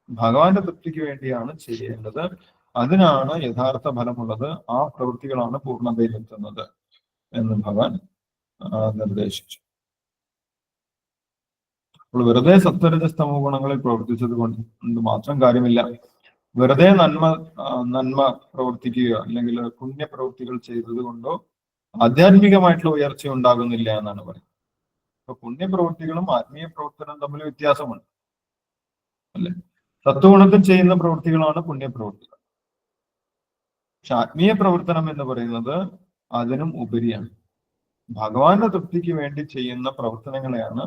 ഭഗവാന്റെ തൃപ്തിക്ക് വേണ്ടിയാണ് ചെയ്യേണ്ടത്. അതിനാണ് യഥാർത്ഥ ഫലമുള്ളത്. ആ പ്രവൃത്തികളാണ് പൂർണ്ണതയിലെത്തുന്നത് എന്ന് ഭഗവാൻ നിർദ്ദേശിച്ചു. അപ്പോൾ വെറുതെ സത്വരജസ്തമോ ഗുണങ്ങളിൽ പ്രവർത്തിച്ചത് കൊണ്ട് മാത്രം കാര്യമില്ല. വെറുതെ നന്മ പ്രവർത്തിക്കുകയോ അല്ലെങ്കിൽ പുണ്യപ്രവൃത്തികൾ ചെയ്തത് കൊണ്ടോ ആധ്യാത്മികമായിട്ടുള്ള ഉയർച്ച ഉണ്ടാകുന്നില്ല എന്നാണ് പറയുന്നത്. അപ്പൊ പുണ്യപ്രവൃത്തികളും ആത്മീയ പ്രവർത്തനവും തമ്മിൽ വ്യത്യാസമുണ്ട് അല്ലെ? സത്വഗുണത്തിൽ ചെയ്യുന്ന പ്രവൃത്തികളാണ് പുണ്യപ്രവൃത്തികൾ. പക്ഷെ ആത്മീയ പ്രവർത്തനം എന്ന് പറയുന്നത് അതിനും ഉപരിയാണ്. ഭഗവാന്റെ തൃപ്തിക്ക് വേണ്ടി ചെയ്യുന്ന പ്രവർത്തനങ്ങളെയാണ്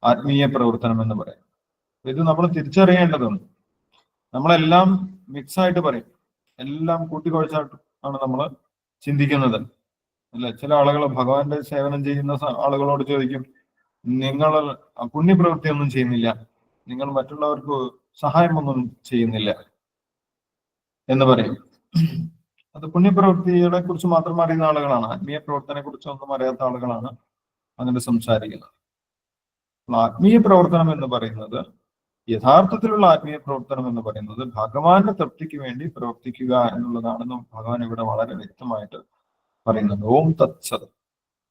ആത്മീയ പ്രവർത്തനം എന്ന് പറയുന്നത്. ഇത് നമ്മൾ തിരിച്ചറിയേണ്ടതുണ്ട്. നമ്മളെല്ലാം മിക്സ് ആയിട്ട് പറയും, എല്ലാം കൂട്ടിക്കുഴച്ചായിട്ട് ആണ് നമ്മൾ ചിന്തിക്കുന്നത് അല്ലെ? ചില ആളുകൾ ഭഗവാന്റെ സേവനം ചെയ്യുന്ന ആളുകളോട് ചോദിക്കും, നിങ്ങൾ പുണ്യപ്രവൃത്തിയൊന്നും ചെയ്യുന്നില്ല, നിങ്ങൾ മറ്റുള്ളവർക്ക് സഹായമൊന്നും ചെയ്യുന്നില്ല എന്ന് പറയും. അത് പുണ്യപ്രവൃത്തികളെ കുറിച്ച് മാത്രം അറിയുന്ന ആളുകളാണ്. ആത്മീയ പ്രവർത്തനത്തെ കുറിച്ച് ഒന്നും അറിയാത്ത ആളുകളാണ് അങ്ങനെ സംസാരിക്കുന്നത്. ആത്മീയ പ്രവർത്തനം എന്ന് പറയുന്നത്, യഥാർത്ഥത്തിലുള്ള ആത്മീയ പ്രവർത്തനം എന്ന് പറയുന്നത് ഭഗവാന്റെ തൃപ്തിക്ക് വേണ്ടി പ്രവർത്തിക്കുക എന്നുള്ളതാണെന്ന് ഭഗവാൻ ഇവിടെ വളരെ വ്യക്തമായിട്ട് പറയുന്നുണ്ട്. ഓം തത്സത്.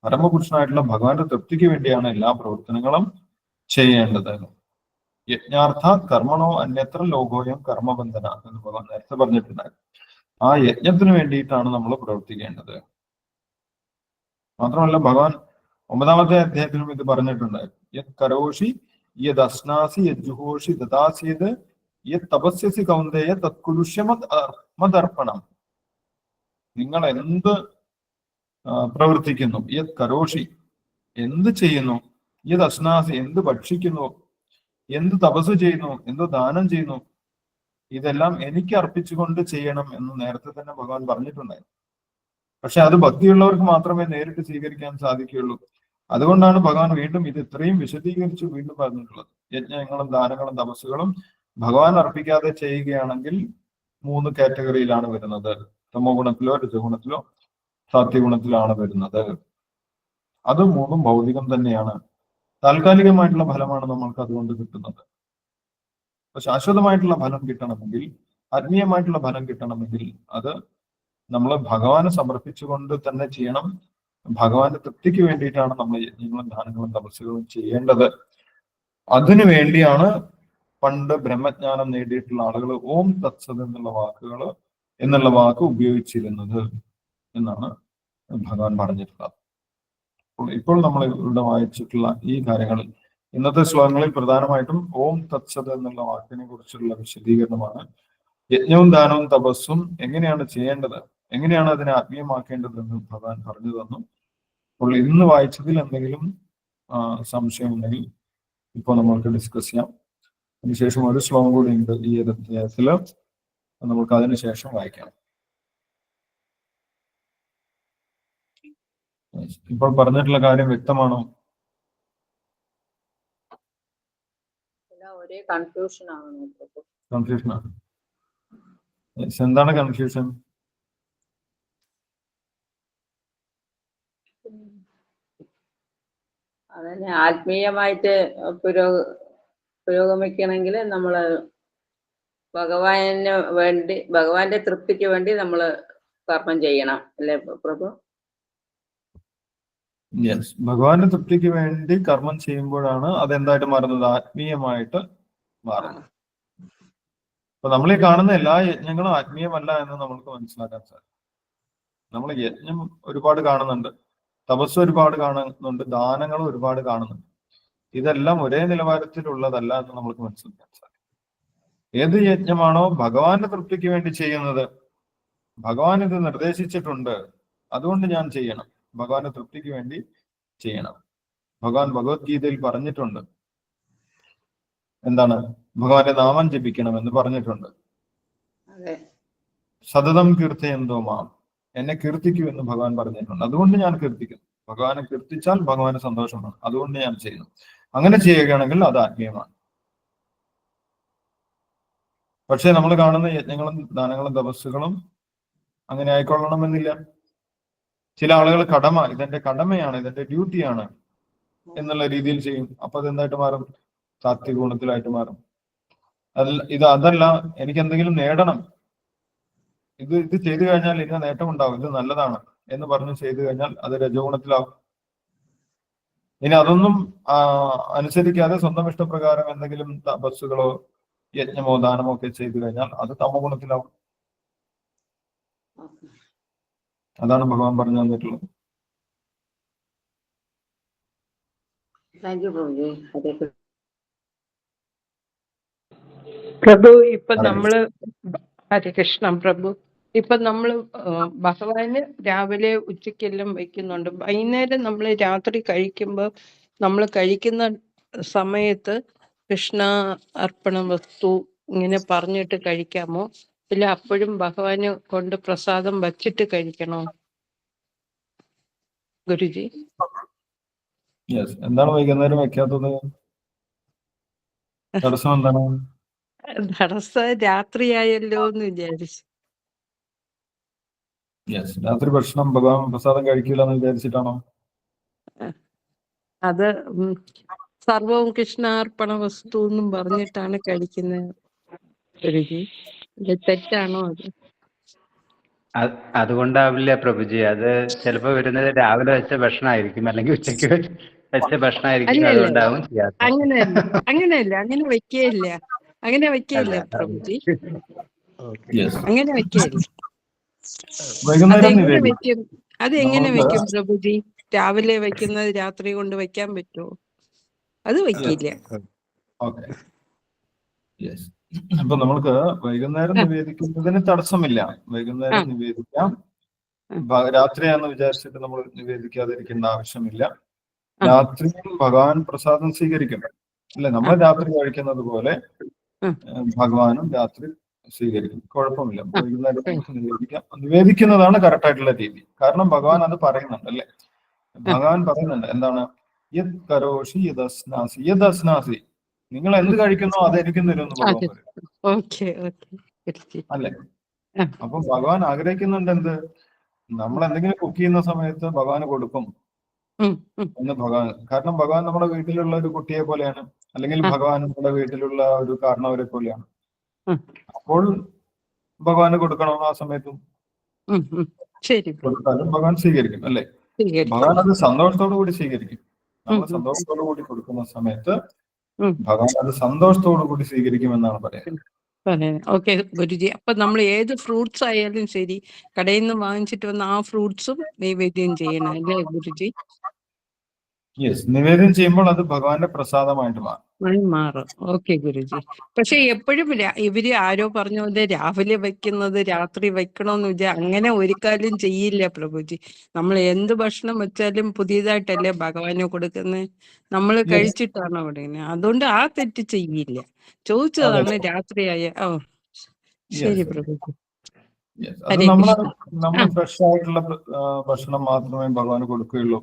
പരമപുരുഷനായിട്ടുള്ള ഭഗവാന്റെ തൃപ്തിക്ക് വേണ്ടിയാണ് എല്ലാ പ്രവർത്തനങ്ങളും ചെയ്യേണ്ടത്. യജ്ഞാർത്ഥ കർമ്മണോ അന്യത്ര ലോകോയം കർമ്മബന്ധന എന്ന് ഭഗവാൻ നേരത്തെ പറഞ്ഞിട്ടുണ്ടായിരുന്നു. ആ യജ്ഞത്തിന് വേണ്ടിയിട്ടാണ് നമ്മൾ പ്രവർത്തിക്കേണ്ടത്. മാത്രമല്ല ഭഗവാൻ 9-ാമത്തെ അധ്യായത്തിലും ഇത് പറഞ്ഞിട്ടുണ്ട്. യത് കരോഷി യത് അസ്നാസി യത് ജുഹോഷി ദദാസീത് യത് തപസ്യസി കൗന്ദേയ തത്കുരുഷ്യമദർപ്പണം. നിങ്ങൾ എന്ത് പ്രവർത്തിക്കുന്നു, യത് കരോഷി എന്ത് ചെയ്യുന്നു, യത് അസ്നാസി എന്ത് ഭക്ഷിക്കുന്നു, എന്ത് തപസ് ചെയ്യുന്നു, എന്ത് ദാനം ചെയ്യുന്നു, ഇതെല്ലാം എനിക്ക് അർപ്പിച്ചുകൊണ്ട് ചെയ്യണം എന്ന് നേരത്തെ തന്നെ ഭഗവാൻ പറഞ്ഞിട്ടുണ്ടായിരുന്നു. പക്ഷെ അത് ഭക്തിയുള്ളവർക്ക് മാത്രമേ നേരിട്ട് സ്വീകരിക്കാൻ സാധിക്കുകയുള്ളൂ. അതുകൊണ്ടാണ് ഭഗവാൻ വീണ്ടും ഇത് ഇത്രയും വിശദീകരിച്ച് വീണ്ടും പറഞ്ഞിട്ടുള്ളത്. യജ്ഞങ്ങളും ദാനങ്ങളും തപസ്സുകളും ഭഗവാൻ അർപ്പിക്കാതെ ചെയ്യുകയാണെങ്കിൽ 3 കാറ്റഗറിയിലാണ് വരുന്നത്. തമോ ഗുണത്തിലോ രജഗുണത്തിലോ സാത്വികഗുണത്തിലാണ് വരുന്നത്. അത് മൂന്നും ഭൗതികം തന്നെയാണ്. താൽക്കാലികമായിട്ടുള്ള ഫലമാണ് നമ്മൾക്ക് അതുകൊണ്ട് കിട്ടുന്നത്. അപ്പൊ ശാശ്വതമായിട്ടുള്ള ഫലം കിട്ടണമെങ്കിൽ, ആത്മീയമായിട്ടുള്ള ഫലം കിട്ടണമെങ്കിൽ അത് നമ്മൾ ഭഗവാന് സമർപ്പിച്ചുകൊണ്ട് തന്നെ ചെയ്യണം. ഭഗവാന്റെ തൃപ്തിക്ക് വേണ്ടിയിട്ടാണ് നമ്മൾ യജ്ഞങ്ങളും ദാനങ്ങളും തപസ്സുകളും ചെയ്യേണ്ടത്. അതിനു വേണ്ടിയാണ് പണ്ട് ബ്രഹ്മജ്ഞാനം നേടിയിട്ടുള്ള ആളുകൾ ഓം തത്സത് എന്നുള്ള വാക്ക് ഉപയോഗിച്ചിരുന്നത് എന്നാണ് ഭഗവാൻ പറഞ്ഞിട്ടുള്ളത്. ഇപ്പോൾ നമ്മൾ ഇവിടെ വായിച്ചിട്ടുള്ള ഈ കാര്യങ്ങളിൽ ഇന്നത്തെ ശ്ലോകങ്ങളിൽ പ്രധാനമായിട്ടും ഓം തത്സത് എന്നുള്ള വാക്കിനെ കുറിച്ചുള്ള വിശദീകരണമാണ്. യജ്ഞവും ദാനവും തപസ്സും എങ്ങനെയാണ് ചെയ്യേണ്ടത്, എങ്ങനെയാണ് അതിനെ ആത്മീയമാക്കേണ്ടതെന്ന് ഭഗവാൻ പറഞ്ഞു തന്നു. അപ്പോൾ ഇന്ന് വായിച്ചതിൽ എന്തെങ്കിലും സംശയം ഉണ്ടെങ്കിൽ ഇപ്പോൾ നമ്മൾക്ക് ഡിസ്കസ് ചെയ്യാം. അതിനുശേഷം ഒരു ശ്ലോകം കൂടി ഉണ്ട് ഈ ഒരു അധ്യായത്തിൽ, നമുക്ക് അതിനുശേഷം വായിക്കാം. ഇപ്പോൾ പറഞ്ഞിട്ടുള്ള കാര്യം വ്യക്തമാണോ? ഒരേ കൺഫ്യൂഷൻ ആണ്. കൺഫ്യൂഷനാണ്. എന്താണ് കൺഫ്യൂഷൻ? അതന്നെ, ആത്മീയമായിട്ട് പുരോഗമിക്കണമെങ്കിൽ നമ്മള് ഭഗവാന് വേണ്ടി, ഭഗവാന്റെ തൃപ്തിക്ക് വേണ്ടി നമ്മള് കർമ്മം ചെയ്യണം അല്ലേ പ്രഭു? യെസ്, ഭഗവാന്റെ തൃപ്തിക്ക് വേണ്ടി കർമ്മം ചെയ്യുമ്പോഴാണ് അതെന്തായിട്ട് മാറുന്നത്? ആത്മീയമായിട്ട് മാറുന്നത്. അപ്പൊ നമ്മൾ ഈ കാണുന്ന എല്ലാ യജ്ഞങ്ങളും ആത്മീയമല്ല എന്ന് നമുക്ക് മനസ്സിലാക്കാൻ സാധിക്കും. നമ്മൾ യജ്ഞം ഒരുപാട് കാണുന്നുണ്ട്, തപസ് ഒരുപാട് കാണുന്നുണ്ട്, ദാനങ്ങളും ഒരുപാട് കാണുന്നുണ്ട്. ഇതെല്ലാം ഒരേ നിലവാരത്തിലുള്ളതല്ല എന്ന് നമുക്ക് മനസ്സിലാക്കാൻ സാധിക്കും. ഏത് യജ്ഞമാണോ ഭഗവാന്റെ തൃപ്തിക്ക് വേണ്ടി ചെയ്യുന്നത്, ഭഗവാൻ ഇത് നിർദ്ദേശിച്ചിട്ടുണ്ട്, അതുകൊണ്ട് ഞാൻ ചെയ്യണം, ഭഗവാന്റെ തൃപ്തിക്ക് വേണ്ടി ചെയ്യണം. ഭഗവാൻ ഭഗവത്ഗീതയിൽ പറഞ്ഞിട്ടുണ്ട്, എന്താണ്? ഭഗവാന്റെ നാമം ജപിക്കണമെന്ന് പറഞ്ഞിട്ടുണ്ട്. സതതം കീർത്തയന്തോ മാം, എന്നെ കീർത്തിക്കൂ എന്ന് ഭഗവാൻ പറഞ്ഞിട്ടുണ്ട്. അതുകൊണ്ട് ഞാൻ കീർത്തിക്കുന്നു. ഭഗവാനെ കീർത്തിച്ചാൽ ഭഗവാന് സന്തോഷമാണ്, അതുകൊണ്ട് ഞാൻ ചെയ്യുന്നു. അങ്ങനെ ചെയ്യുകയാണെങ്കിൽ അത് ആത്മീയമാണ്. പക്ഷെ നമ്മൾ കാണുന്ന യജ്ഞങ്ങളും ദാനങ്ങളും തപസ്സുകളും അങ്ങനെ ആയിക്കൊള്ളണമെന്നില്ല. ചില ആളുകൾ കടമ, ഇതെന്റെ കടമയാണ്, ഇതെന്റെ ഡ്യൂട്ടിയാണ് എന്നുള്ള രീതിയിൽ ചെയ്യും. അപ്പൊ അതെന്തായിട്ട് മാറും? സാത്വിക ഗുണത്തിലായിട്ട് മാറും. അതല്ല, എനിക്ക് എന്തെങ്കിലും നേടണം, ഇത് ചെയ്തു കഴിഞ്ഞാൽ ഇന്ന നേട്ടം ഉണ്ടാവും, ഇത് നല്ലതാണ് എന്ന് പറഞ്ഞ് ചെയ്തു കഴിഞ്ഞാൽ അത് രജോഗുണത്തിലാവും. ഇനി അതൊന്നും അനുസരിക്കാതെ സ്വന്തം ഇഷ്ടപ്രകാരം എന്തെങ്കിലും തപസ്സുകളോ യജ്ഞമോ ദാനമോ ഒക്കെ ചെയ്തു കഴിഞ്ഞാൽ അത് തമോ ഗുണത്തിലാവും. അതാണ് ഭഗവാൻ പറഞ്ഞു തന്നിട്ടുള്ളത്. പ്രഭു, ഇപ്പൊ നമ്മള് ഹരേ കൃഷ്ണ പ്രഭു, ഇപ്പൊ നമ്മള് ഭഗവാന് രാവിലെ ഉച്ചക്കെല്ലാം വെക്കുന്നുണ്ട്. വൈകുന്നേരം നമ്മൾ രാത്രി കഴിക്കുമ്പോൾ നമ്മൾ കഴിക്കുന്ന സമയത്ത് കൃഷ്ണ അർപ്പണ വസ്തു ഇങ്ങനെ പറഞ്ഞിട്ട് കഴിക്കാമോ? ഇല്ല അപ്പോഴും ഭഗവാന് കൊണ്ട് പ്രസാദം വച്ചിട്ട് കഴിക്കണോ ഗുരുജി? എന്താണ് വൈകുന്നേരം വെക്കാത്തത്? തടസ്സം എന്താണ്? തടസ്സം രാത്രിയായല്ലോ എന്ന് വിചാരിച്ചു. രാത്രി ഭക്ഷണം ഭഗവാൻ പ്രസാദം കഴിക്കില്ല എന്ന് വിചാരിച്ചിട്ടാണോ? അത് സർവവും കൃഷ്ണാർപ്പണ വസ്തു എന്നും പറഞ്ഞിട്ടാണ് കഴിക്കുന്നത് ഗുരുജി. തെറ്റാണോ അത്? അതുകൊണ്ടാവില്ല പ്രഭുജി, അത് ചിലപ്പോ വരുന്നത് രാവിലെ വെച്ച ഭക്ഷണമായിരിക്കും, അല്ലെങ്കിൽ ഉച്ചയ്ക്ക് വെച്ച ഭക്ഷണമായിരിക്കും. അതുകൊണ്ടാവും ചെയ്യാത്തത്. അങ്ങനെയല്ല, അങ്ങനെ വെക്കുകയില്ല, അങ്ങനെ വെക്കുകയില്ല പ്രഭുജി, അങ്ങനെ വെക്കുകയില്ല. അതെങ്ങനെ വെക്കും പ്രഭുജി? രാവിലെ വെക്കുന്നത് രാത്രി കൊണ്ട് വെക്കാൻ പറ്റുമോ? അത് വെക്കില്ല. അപ്പൊ നമ്മൾക്ക് വൈകുന്നേരം നിവേദിക്കുന്നതിന് തടസ്സമില്ല. വൈകുന്നേരം നിവേദിക്കാം. രാത്രിയാണെന്ന് വിചാരിച്ചിട്ട് നമ്മൾ നിവേദിക്കാതിരിക്കേണ്ട ആവശ്യമില്ല. രാത്രിയിൽ ഭഗവാൻ പ്രസാദം സ്വീകരിക്കും അല്ലെ? നമ്മൾ രാത്രി കഴിക്കുന്നത് പോലെ ഭഗവാനും രാത്രി സ്വീകരിക്കും. കുഴപ്പമില്ല. വൈകുന്നേരം നിവേദിക്കാം. നിവേദിക്കുന്നതാണ് കറക്റ്റ് ആയിട്ടുള്ള രീതി. കാരണം ഭഗവാൻ അത് പറയുന്നുണ്ട് അല്ലെ? ഭഗവാൻ പറയുന്നുണ്ട്, എന്താണ്? യത് കരോഷി യദസ്നാസി യദസ്നാസി, നിങ്ങൾ എന്ത് കഴിക്കുന്നോ അതെനിക്കും തരുമെന്ന് ഭഗവാൻ പറയും അല്ലെ? അപ്പൊ ഭഗവാൻ ആഗ്രഹിക്കുന്നുണ്ട് എന്ത്? നമ്മൾ എന്തെങ്കിലും കുക്ക് ചെയ്യുന്ന സമയത്ത് ഭഗവാന് കൊടുക്കും ഉം, ഉം. എന്ന് ഭഗവാൻ, കാരണം ഭഗവാൻ നമ്മുടെ വീട്ടിലുള്ള ഒരു കുട്ടിയെ പോലെയാണ്, അല്ലെങ്കിൽ ആ. ഭഗവാൻ നമ്മുടെ വീട്ടിലുള്ള ഒരു കാരണവരെ പോലെയാണ്. ഉം. അപ്പോൾ ഭഗവാന് കൊടുക്കണം ആ സമയത്തും. ഉം, ഉം. ശരി പ്രഭു. കൊടുത്താലും ഭഗവാൻ സ്വീകരിക്കും അല്ലേ? സ്വീകരിക്കും. ഭഗവാൻ അത് സന്തോഷത്തോടു കൂടി സ്വീകരിക്കും. നമ്മൾ ഉം, ഉം. സന്തോഷത്തോടു കൂടി കൊടുക്കുന്ന സമയത്ത് ഉം. ഭഗവാൻ അത് സന്തോഷത്തോടു കൂടി സ്വീകരിക്കുമെന്നാണ് പറയുന്നത്. ഓക്കെ ഗുരുജി. അപ്പൊ നമ്മൾ ഏത് ഫ്രൂട്ട്സ് ആയാലും ശരി, കടയിൽ നിന്ന് വാങ്ങിച്ചിട്ട് വന്ന ആ ഫ്രൂട്ട്സും നൈവേദ്യം ചെയ്യണം അല്ലേ ഗുരുജി? യെസ്, നിവേദ്യം ചെയ്യുമ്പോൾ അത് ഭഗവാന്റെ പ്രസാദമായിട്ട് മാറും. മാറും. ഓക്കെ ഗുരുജി. പക്ഷെ എപ്പോഴും ഇവര് ആരോ പറഞ്ഞ പോലെ രാവിലെ വെക്കുന്നത് രാത്രി വെക്കണോന്ന് അങ്ങനെ ഒരു കാര്യം ചെയ്യില്ല പ്രഭുജി. നമ്മൾ എന്ത് ഭക്ഷണം വെച്ചാലും പുതിയതായിട്ടല്ലേ ഭഗവാന് കൊടുക്കുന്നത്, നമ്മൾ Yes. കഴിച്ചിട്ടാണ് കൊടുക്കുന്നത്. അതുകൊണ്ട് ആ തെറ്റ് ചെയ്യില്ല. ചോദിച്ചതാണ് രാത്രിയായ. ഓ ശരി Yes. പ്രഭുജി. Yes. അത് ഹരേ നമ്മൾ കൃഷ്ണ. ഫ്രഷ് ആയിട്ടുള്ള ഭക്ഷണം മാത്രമേ ഭഗവാന് കൊടുക്കുകയുള്ളൂ.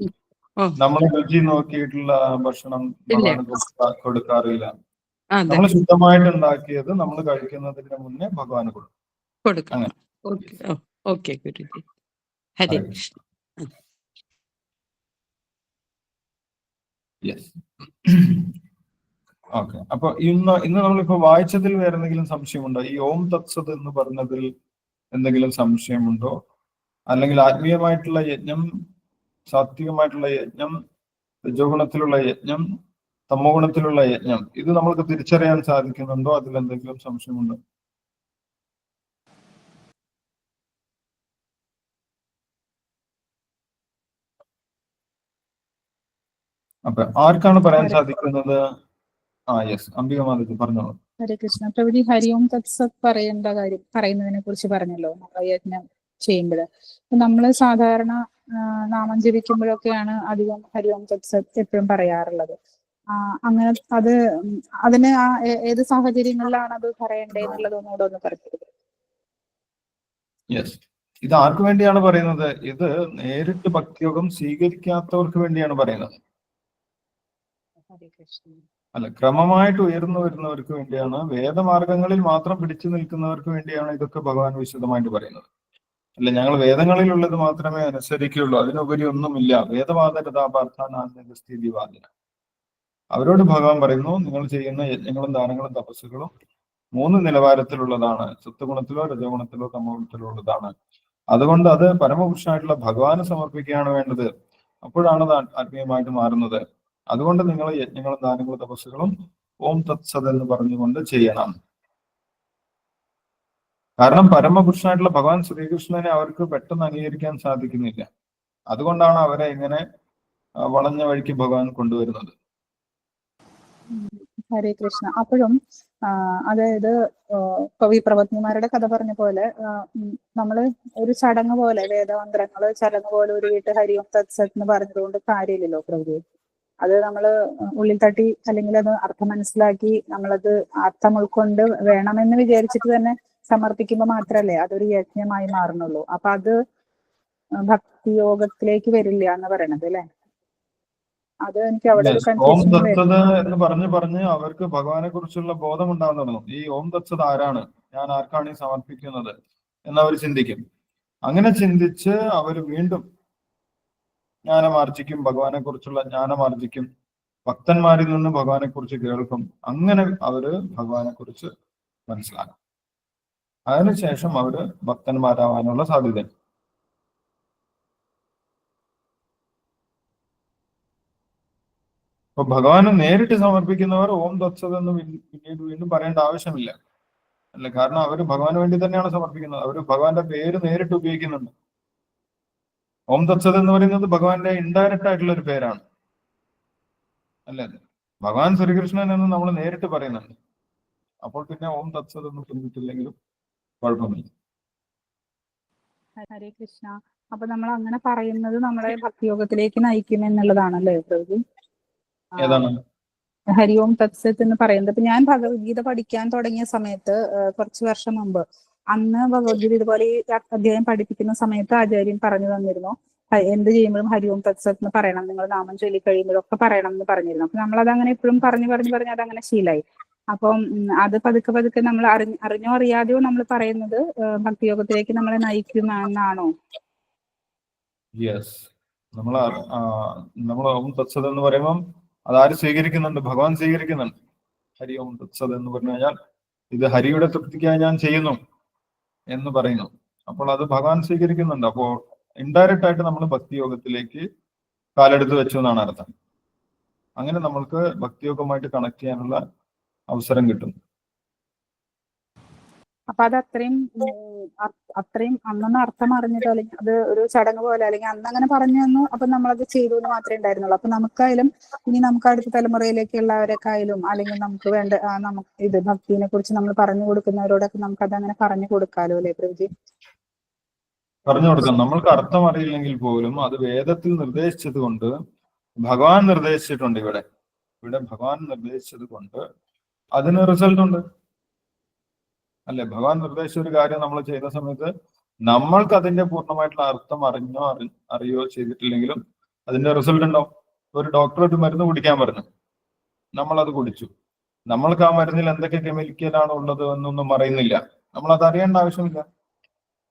ഓ നമ്മൾ രുചി നോക്കിയിട്ടുള്ള ഭക്ഷണം ഇല്ല. ഭഗവാന് കൊടുക്കാറില്ല. അതെ, നമ്മൾ ശുദ്ധമായിട്ട് ഉണ്ടാക്കിയത് നമ്മൾ കഴിക്കുന്നതിന് മുന്നേ ഭഗവാന് കൊടുക്കും. കൊടുക്കണം. അങ്ങനെ. ഓക്കെ. ഓക്കെ ഗുരുജി. ഹരേ ഹരേ കൃഷ്ണ. യെസ്. ഓക്കെ. അപ്പൊ ഇന്ന് നമ്മളിപ്പോ വായിച്ചതിൽ വേറെ എന്തെങ്കിലും സംശയമുണ്ടോ? ഈ ഓം തത്സത് എന്ന് പറഞ്ഞതിൽ എന്തെങ്കിലും സംശയമുണ്ടോ? അല്ലെങ്കിൽ ആത്മീയമായിട്ടുള്ള യജ്ഞം, സാത്വികമായിട്ടുള്ള യജ്ഞം, രജോഗുണത്തിലുള്ള യജ്ഞം, തമോ ഗുണത്തിലുള്ള യജ്ഞം, ഇത് നമ്മൾക്ക് തിരിച്ചറിയാൻ സാധിക്കുന്നുണ്ടോ? അതിൽ എന്തെങ്കിലും സംശയമുണ്ടോ? അപ്പൊ ആർക്കാണ് പറയാൻ സാധിക്കുന്നത്? യെസ്, അംബിക മാതാജി പറഞ്ഞോളൂ. ഹരേ കൃഷ്ണ. പ്രഭുജി, ഹരിയോം തത്സത് പറയുന്നതിനെ കുറിച്ച് പറഞ്ഞല്ലോ നമ്മൾ യജ്ഞം ചെയ്യുമ്പോൾ. നമ്മൾ സാധാരണ നാമം ജപിക്കുമ്പോഴൊക്കെയാണ് അധികം ഹരിയോം തത്സത് എപ്പോഴും പറയാറുള്ളത്. അങ്ങനെ അതിന് ഏത് സാഹചര്യങ്ങളിലാണ് അത് പറയണ്ടേ എന്നുള്ളത് ഒന്നുകൂടെ ഒന്ന് പറഞ്ഞു. യെസ്, ഇത് ആർക്ക് വേണ്ടിയാണ് പറയുന്നത്? ഇത് നേരിട്ട് ഭക്തിയോഗം സ്വീകരിക്കാത്തവർക്ക് വേണ്ടിയാണ് പറയുന്നത്. ഹരേ കൃഷ്ണ. അല്ല, ക്രമമായിട്ട് ഉയർന്നു വരുന്നവർക്ക് വേണ്ടിയാണ്, വേദമാർഗങ്ങളിൽ മാത്രം പിടിച്ചു നിൽക്കുന്നവർക്ക് വേണ്ടിയാണ് ഇതൊക്കെ ഭഗവാൻ വിശദമായിട്ട് പറയുന്നത്. അല്ല, ഞങ്ങൾ വേദങ്ങളിലുള്ളത് മാത്രമേ അനുസരിക്കുകയുള്ളൂ, അതിനുപരി ഒന്നുമില്ല. വേദവാദരഥാപാർത്ഥാനാസ്ഥിതിവാദിന. അവരോട് ഭഗവാൻ പറയുന്നു, നിങ്ങൾ ചെയ്യുന്ന യജ്ഞങ്ങളും ദാനങ്ങളും തപസ്സുകളും 3 നിലവാരത്തിലുള്ളതാണ്. സത്വഗുണത്തിലോ രജോഗുണത്തിലോ തമോ ഗുണത്തിലോ ഉള്ളതാണ്. അതുകൊണ്ട് അത് പരമപുരുഷനായിട്ടുള്ള ഭഗവാന് സമർപ്പിക്കുകയാണ് വേണ്ടത്. അപ്പോഴാണ് അത് ആത്മീയമായിട്ട് മാറുന്നത്. അതുകൊണ്ട് നിങ്ങൾ യജ്ഞങ്ങളും ദാനങ്ങളും തപസ്സുകളും ഓം തത്സത് എന്ന് പറഞ്ഞുകൊണ്ട് ചെയ്യണം. കാരണം പരമപുരുഷനായിട്ടുള്ള ഭഗവാൻ ശ്രീകൃഷ്ണനെ അവർക്ക് പെട്ടെന്ന് അംഗീകരിക്കാൻ സാധിക്കുന്നില്ല. അതുകൊണ്ടാണ് അവരെ ഇങ്ങനെ വളഞ്ഞ വഴിക്ക് ഭഗവാൻ കൊണ്ടുവരുന്നത്. ഹരേ കൃഷ്ണ. അപ്പോഴും അതായത് കവി പ്രപത്നിമാരുടെ കഥ പറഞ്ഞ പോലെ നമ്മള് ഒരു ചടങ്ങ് പോലെ വേദമന്ത്രങ്ങള് ചടങ്ങ് പോലെ ഒരു വീട്ട് ഹരിയോം തത്സത് എന്ന് പറഞ്ഞതുകൊണ്ട് കാര്യമില്ലല്ലോ പ്രഭു. അത് നമ്മള് ഉള്ളിൽ തട്ടി അല്ലെങ്കിൽ അത് അർത്ഥം മനസ്സിലാക്കി നമ്മളത് അർത്ഥം ഉൾക്കൊണ്ട് വേണമെന്ന് വിചാരിച്ചിട്ട് തന്നെ സമർപ്പിക്കുമ്പോൾ മാത്രല്ലേ അതൊരു യജ്ഞമായി മാറുന്നുള്ളൂ. അപ്പൊ അത് ഭക്തിയോഗത്തിലേക്ക് വരില്ല എന്ന് പറയണത് അല്ലെ? അത് എനിക്ക് അവിടെ ഒരു ഓം കൺഫ്യൂഷൻ തത്സത് എന്ന് പറഞ്ഞ് അവർക്ക് ഭഗവാനെ കുറിച്ചുള്ള ബോധം ഉണ്ടാകാൻ തുടങ്ങും. ഈ ഓം തത്സത് ആരാണ്, ഞാൻ ആർക്കാണ് ഈ സമർപ്പിക്കുന്നത് എന്നവർ ചിന്തിക്കും. അങ്ങനെ ചിന്തിച്ച് അവർ വീണ്ടും ജ്ഞാനമാർജിക്കും, ഭഗവാനെ കുറിച്ചുള്ള ജ്ഞാനമാർജിക്കും, ഭക്തന്മാരിൽ നിന്ന് ഭഗവാനെ കുറിച്ച് കേൾക്കും. അങ്ങനെ അവര് ഭഗവാനെ കുറിച്ച് മനസ്സിലാക്കും. അതിനുശേഷം അവര് ഭക്തന്മാരാവാനുള്ള സാധ്യത. അപ്പൊ ഭഗവാന് നേരിട്ട് സമർപ്പിക്കുന്നവർ ഓം തത്സത് എന്ന് പിന്നീട് വീണ്ടും പറയേണ്ട ആവശ്യമില്ല. അല്ല, കാരണം അവര് ഭഗവാന് വേണ്ടി തന്നെയാണ് സമർപ്പിക്കുന്നത്. അവര് ഭഗവാന്റെ പേര് നേരിട്ട് ഉപയോഗിക്കുന്നുണ്ട്. ഓം തത്സത് എന്ന് പറയുന്നത് ഭഗവാന്റെ ഇൻഡയറക്റ്റ് ആയിട്ടുള്ള ഒരു പേരാണ്, അല്ലേ? ഭഗവാൻ ശ്രീകൃഷ്ണൻ എന്ന് നമ്മൾ നേരിട്ട് പറയുന്നുണ്ട്. അപ്പോൾ പിന്നെ ഓം തത്സത് എന്ന് പറഞ്ഞിട്ടില്ലെങ്കിലും കുഴപ്പമില്ല. ഹരേ കൃഷ്ണ. അപ്പൊ നമ്മൾ അങ്ങനെ പറയുന്നത് നമ്മളെ ഭക്തിയോഗത്തിലേക്ക് നയിക്കും എന്നുള്ളതാണല്ലേ പ്രഭു? ഏതാണ് ഹരിയോം തത്സത് എന്ന് പറയുന്നത്? ഇപ്പൊ ഞാൻ ഭഗവത്ഗീത പഠിക്കാൻ തുടങ്ങിയ സമയത്ത് കുറച്ച് വർഷം മുമ്പ്, അന്ന് ഭഗവത്ഗീത ഇതുപോലെ ഈ അധ്യായം പഠിപ്പിക്കുന്ന സമയത്ത് ആചാര്യൻ പറഞ്ഞു തന്നിരുന്നു, എന്ത് ചെയ്യുമ്പോഴും ഹരിയോം തത്സത് എന്ന് പറയണം, നിങ്ങൾ നാമം ചൊല്ലി കഴിയുമ്പോഴൊക്കെ പറയണം എന്ന് പറഞ്ഞിരുന്നു. അപ്പൊ നമ്മളത് അങ്ങനെ എപ്പോഴും പറഞ്ഞ് അതങ്ങനെ ശീലായി. അപ്പം അത് പതുക്കെ നമ്മൾ അറിഞ്ഞോ അറിയാതെയോ നമ്മൾ പറയുന്നത് ഭക്തിയോഗത്തിലേക്ക് നമ്മളെ നയിക്കുമെന്നാണോ? യെസ്, നമ്മൾ നമ്മൾ ഓം തത്സത് എന്ന് പറയുമ്പം അതാര് സ്വീകരിക്കുന്നുണ്ട്? ഭഗവാൻ സ്വീകരിക്കുന്നുണ്ട്. ഹരി ഓം തത്സത് എന്ന് പറഞ്ഞു കഴിഞ്ഞാൽ ഇത് ഹരിയുടെ തൃപ്തിക്കായി ഞാൻ ചെയ്യുന്നു എന്ന് പറയുന്നു. അപ്പോൾ അത് ഭഗവാൻ സ്വീകരിക്കുന്നുണ്ട്. അപ്പോൾ ഇൻഡയറക്റ്റ് ആയിട്ട് നമ്മൾ ഭക്തിയോഗത്തിലേക്ക് കാലെടുത്ത് വെച്ചു എന്നാണ് അർത്ഥം. അങ്ങനെ നമ്മൾക്ക് ഭക്തിയോഗമായിട്ട് കണക്ട് ചെയ്യാനുള്ള അവസരം കിട്ടും. അപ്പൊ അത് അത്രയും അന്നൊന്ന് അർത്ഥം അറിഞ്ഞിട്ടോ അല്ലെങ്കിൽ അത് ഒരു ചടങ്ങ് പോലെ അല്ലെങ്കിൽ അന്ന് അങ്ങനെ പറഞ്ഞു തന്നു, അപ്പൊ നമ്മളത് ചെയ്തു എന്ന് മാത്രമേ ഉണ്ടായിരുന്നുള്ളൂ. അപ്പൊ നമുക്കായാലും ഇനി നമുക്ക് അടുത്ത തലമുറയിലേക്കുള്ളവരൊക്കെയായാലും അല്ലെങ്കിൽ നമുക്ക് വേണ്ട നമുക്ക് ഇത് ഭക്തിനെ കുറിച്ച് നമ്മൾ പറഞ്ഞു കൊടുക്കുന്നവരോടൊക്കെ നമുക്ക് അതങ്ങനെ പറഞ്ഞു കൊടുക്കാലോ അല്ലെ പ്രഭുജി? പറഞ്ഞു കൊടുക്കാം. നമ്മൾക്ക് അർത്ഥം അറിയില്ലെങ്കിൽ പോലും അത് വേദത്തിൽ നിർദ്ദേശിച്ചത് കൊണ്ട്, ഭഗവാൻ നിർദ്ദേശിച്ചിട്ടുണ്ട്. ഇവിടെ ഭഗവാൻ നിർദ്ദേശിച്ചത് കൊണ്ട് അതിന് റിസൾട്ട് ഉണ്ട് അല്ലെ? ഭഗവാൻ നിർദ്ദേശിച്ച ഒരു കാര്യം നമ്മൾ ചെയ്യുന്ന സമയത്ത് നമ്മൾക്ക് അതിന്റെ പൂർണ്ണമായിട്ടുള്ള അർത്ഥം അറിയോ ചെയ്തിട്ടില്ലെങ്കിലും അതിന്റെ റിസൾട്ട് ഉണ്ടാവും. ഒരു ഡോക്ടർ ഒരു മരുന്ന് കുടിക്കാൻ പറഞ്ഞു, നമ്മൾ അത് കുടിച്ചു. നമ്മൾക്ക് ആ മരുന്നിൽ എന്തൊക്കെ കെമിക്കലാണ് ഉള്ളത് എന്നൊന്നും അറിയുന്നില്ല. നമ്മൾ അത് അറിയേണ്ട ആവശ്യമില്ല.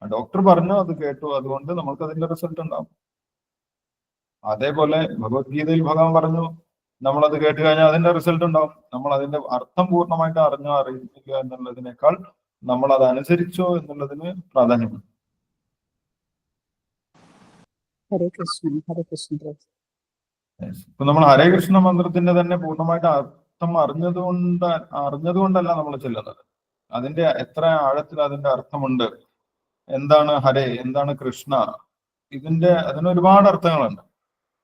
ഡോക്ടർ പറഞ്ഞു, അത് കേട്ടു, അതുകൊണ്ട് നമ്മൾക്ക് അതിന്റെ റിസൾട്ട് ഉണ്ടാവും. അതേപോലെ ഭഗവത്ഗീതയിൽ ഭഗവാൻ പറഞ്ഞു, നമ്മളത് കേട്ട് കഴിഞ്ഞാൽ അതിന്റെ റിസൾട്ട് ഉണ്ടാവും. നമ്മൾ അതിന്റെ അർത്ഥം പൂർണ്ണമായിട്ട് അറിയില്ല എന്നുള്ളതിനേക്കാൾ നമ്മൾ അത് അനുസരിച്ചോ എന്നുള്ളതിന് പ്രാധാന്യമുണ്ട്. ഹരേ കൃഷ്ണ ഹരേ കൃഷ്ണ. ഇപ്പൊ നമ്മൾ ഹരേ കൃഷ്ണ മന്ത്രത്തിന്റെ തന്നെ പൂർണ്ണമായിട്ട് അർത്ഥം അറിഞ്ഞതുകൊണ്ടല്ല നമ്മൾ ചെല്ലുന്നത്. അതിന്റെ എത്ര ആഴത്തിൽ അതിന്റെ അർത്ഥമുണ്ട്, എന്താണ് ഹരേ, എന്താണ് കൃഷ്ണ, അതിന് ഒരുപാട് അർത്ഥങ്ങളുണ്ട്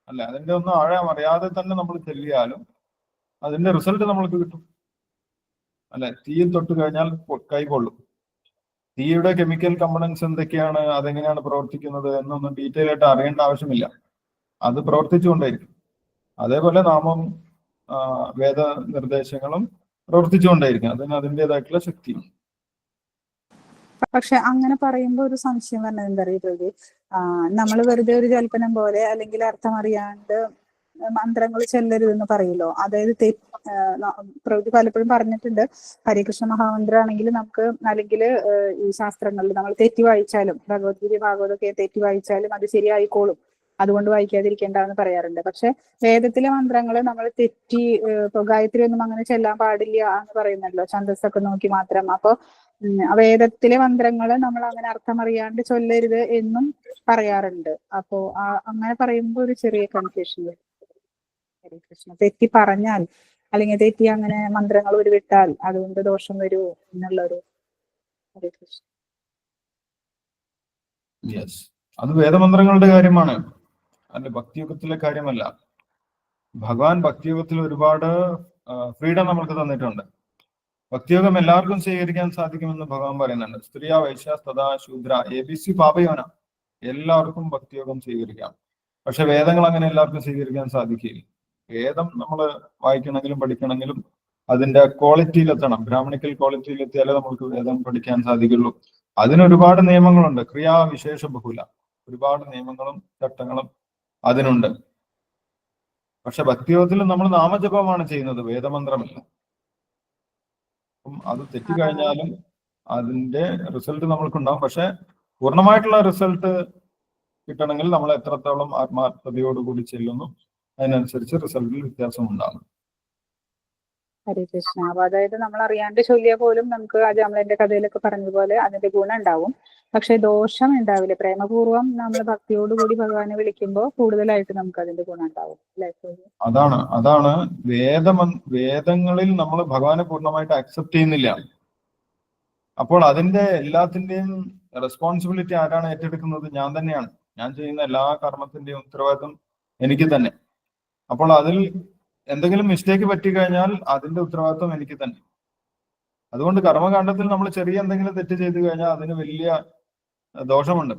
അല്ലെ? അതിന്റെ ഒന്നും ആഴം അറിയാതെ തന്നെ നമ്മൾ ചെല്ലിയാലും അതിന്റെ റിസൾട്ട് നമ്മൾക്ക് കിട്ടും അല്ലെ? തീയിൽ തൊട്ട് കഴിഞ്ഞാൽ കൈ കൊള്ളും. തീയുടെ കെമിക്കൽ കമ്പണൻസ് എന്തൊക്കെയാണ്, അതെങ്ങനെയാണ് പ്രവർത്തിക്കുന്നത് എന്നൊന്നും ഡീറ്റെയിൽ ആയിട്ട് അറിയേണ്ട ആവശ്യമില്ല. അത് പ്രവർത്തിച്ചുകൊണ്ടേയിരിക്കും. അതേപോലെ നാമം വേദ നിർദ്ദേശങ്ങളും പ്രവർത്തിച്ചുകൊണ്ടേയിരിക്കും. അതിന് അതിൻ്റെതായിട്ടുള്ള ശക്തിയുണ്ട്. പക്ഷെ അങ്ങനെ പറയുമ്പോ ഒരു സംശയം പറഞ്ഞത് എന്താ അറിയുന്നത്, നമ്മൾ വെറുതെ ഒരു ജൽപ്പനം പോലെ അല്ലെങ്കിൽ അർത്ഥം അറിയാണ്ട് മന്ത്രങ്ങൾ ചെല്ലരുതെന്ന് പറയുമല്ലോ. അതായത് പ്രവൃത്തി പലപ്പോഴും പറഞ്ഞിട്ടുണ്ട്, ഹരികൃഷ്ണ മഹാമന്ത്രം ആണെങ്കിൽ നമുക്ക് അല്ലെങ്കിൽ ഈ ശാസ്ത്രങ്ങളിൽ നമ്മൾ തെറ്റി വായിച്ചാലും ഭഗവത്ഗീത ഭാഗവതമൊക്കെ തെറ്റി വായിച്ചാലും അത് ശരിയായിക്കോളും, അതുകൊണ്ട് വായിക്കാതിരിക്കേണ്ടെന്ന് പറയാറുണ്ട്. പക്ഷെ വേദത്തിലെ മന്ത്രങ്ങൾ നമ്മൾ തെറ്റി ഇപ്പൊ ഗായത്രി ഒന്നും അങ്ങനെ ചെല്ലാൻ പാടില്ല എന്ന് പറയുന്നല്ലോ, ഛന്ദസ്സൊക്കെ നോക്കി മാത്രം. അപ്പൊ വേദത്തിലെ മന്ത്രങ്ങൾ നമ്മൾ അങ്ങനെ അർത്ഥം അറിയാണ്ട് ചൊല്ലരുത് എന്നും പറയാറുണ്ട്. അപ്പോ അങ്ങനെ പറയുമ്പോൾ ഒരു ചെറിയ കൺഫ്യൂഷൻ വരും. ഹരേ കൃഷ്ണ. തെറ്റി പറഞ്ഞാൽ അല്ലെങ്കിൽ തെറ്റി അങ്ങനെ മന്ത്രങ്ങൾ ഉരുവിട്ടാൽ അതുകൊണ്ട് ദോഷം വരുമോ എന്നുള്ളൊരു. ഹരേ കൃഷ്ണ. യെസ്, അത് വേദമന്ത്രങ്ങളുടെ കാര്യമാണ് അല്ലെ, ഭക്തിയുഗത്തിലെ കാര്യമല്ല. ഭഗവാൻ ഭക്തിയുഗത്തിൽ ഒരുപാട് ഫ്രീഡം നമ്മൾക്ക് തന്നിട്ടുണ്ട്. ഭക്തിയോഗം എല്ലാവർക്കും സ്വീകരിക്കാൻ സാധിക്കുമെന്ന് ഭഗവാൻ പറയുന്നുണ്ട്. സ്ത്രീയ വൈശ്യ തഥാ ശൂദ്ര ABC പാപയോന, എല്ലാവർക്കും ഭക്തിയോഗം സ്വീകരിക്കാം. പക്ഷെ വേദങ്ങൾ അങ്ങനെ എല്ലാവർക്കും സ്വീകരിക്കാൻ സാധിക്കില്ല. വേദം നമ്മൾ വായിക്കണമെങ്കിലും പഠിക്കണമെങ്കിലും അതിന്റെ ക്വാളിറ്റിയിലെത്തണം. ബ്രാഹ്മണിക്കൽ ക്വാളിറ്റിയിലെത്തിയാലേ നമുക്ക് വേദം പഠിക്കാൻ സാധിക്കുള്ളൂ. അതിനൊരുപാട് നിയമങ്ങളുണ്ട്. ക്രിയാവിശേഷ ബഹുല, ഒരുപാട് നിയമങ്ങളും ചട്ടങ്ങളും അതിനുണ്ട്. പക്ഷെ ഭക്തിയോഗത്തിൽ നമ്മൾ നാമജപമാണ് ചെയ്യുന്നത്, വേദമന്ത്രമല്ല. അത് തെറ്റിക്കഴിഞ്ഞാലും അതിന്റെ റിസൾട്ട് നമ്മൾക്കുണ്ടാവും. പക്ഷെ പൂർണ്ണമായിട്ടുള്ള റിസൾട്ട് കിട്ടണമെങ്കിൽ നമ്മൾ എത്രത്തോളം ആത്മാർത്ഥതയോടുകൂടി ചെല്ലുന്നു അതിനനുസരിച്ച് റിസൾട്ടിൽ വ്യത്യാസം ഉണ്ടാകും. ഹരേ കൃഷ്ണ. അപ്പൊ അതായത് നമ്മൾ അറിയാണ്ട് ചൊല്ലിയാൽ പോലും നമുക്ക് അജാമലന്റെ കഥയിലൊക്കെ പറഞ്ഞതുപോലെ അതിന്റെ ഗുണം ഉണ്ടാവും, പക്ഷെ ദോഷം ഉണ്ടാവില്ല. പ്രേമപൂർവ്വം നമ്മൾ ഭക്തിയോടുകൂടി ഭഗവാനെ വിളിക്കുമ്പോൾ കൂടുതലായിട്ട് നമുക്ക് അതിന്റെ ഗുണം ഉണ്ടാവും. അതാണ് വേദങ്ങളിൽ നമ്മൾ ഭഗവാനെ പൂർണ്ണമായിട്ട് അക്സെപ്റ്റ് ചെയ്യുന്നില്ല. അപ്പോൾ അതിന്റെ എല്ലാത്തിന്റെയും റെസ്പോൺസിബിലിറ്റി ആരാണ് ഏറ്റെടുക്കുന്നത്? ഞാൻ തന്നെയാണ്. ഞാൻ ചെയ്യുന്ന എല്ലാ കർമ്മത്തിന്റെയും ഉത്തരവാദിത്വം എനിക്ക് തന്നെ. അപ്പോൾ അതിൽ എന്തെങ്കിലും മിസ്റ്റേക്ക് പറ്റിക്കഴിഞ്ഞാൽ അതിന്റെ ഉത്തരവാദിത്വം എനിക്ക് തന്നെ. അതുകൊണ്ട് കർമ്മകാണ്ഡത്തിൽ നമ്മൾ ചെറിയ എന്തെങ്കിലും തെറ്റ് ചെയ്തു കഴിഞ്ഞാൽ അതിന് വലിയ ദോഷമുണ്ട്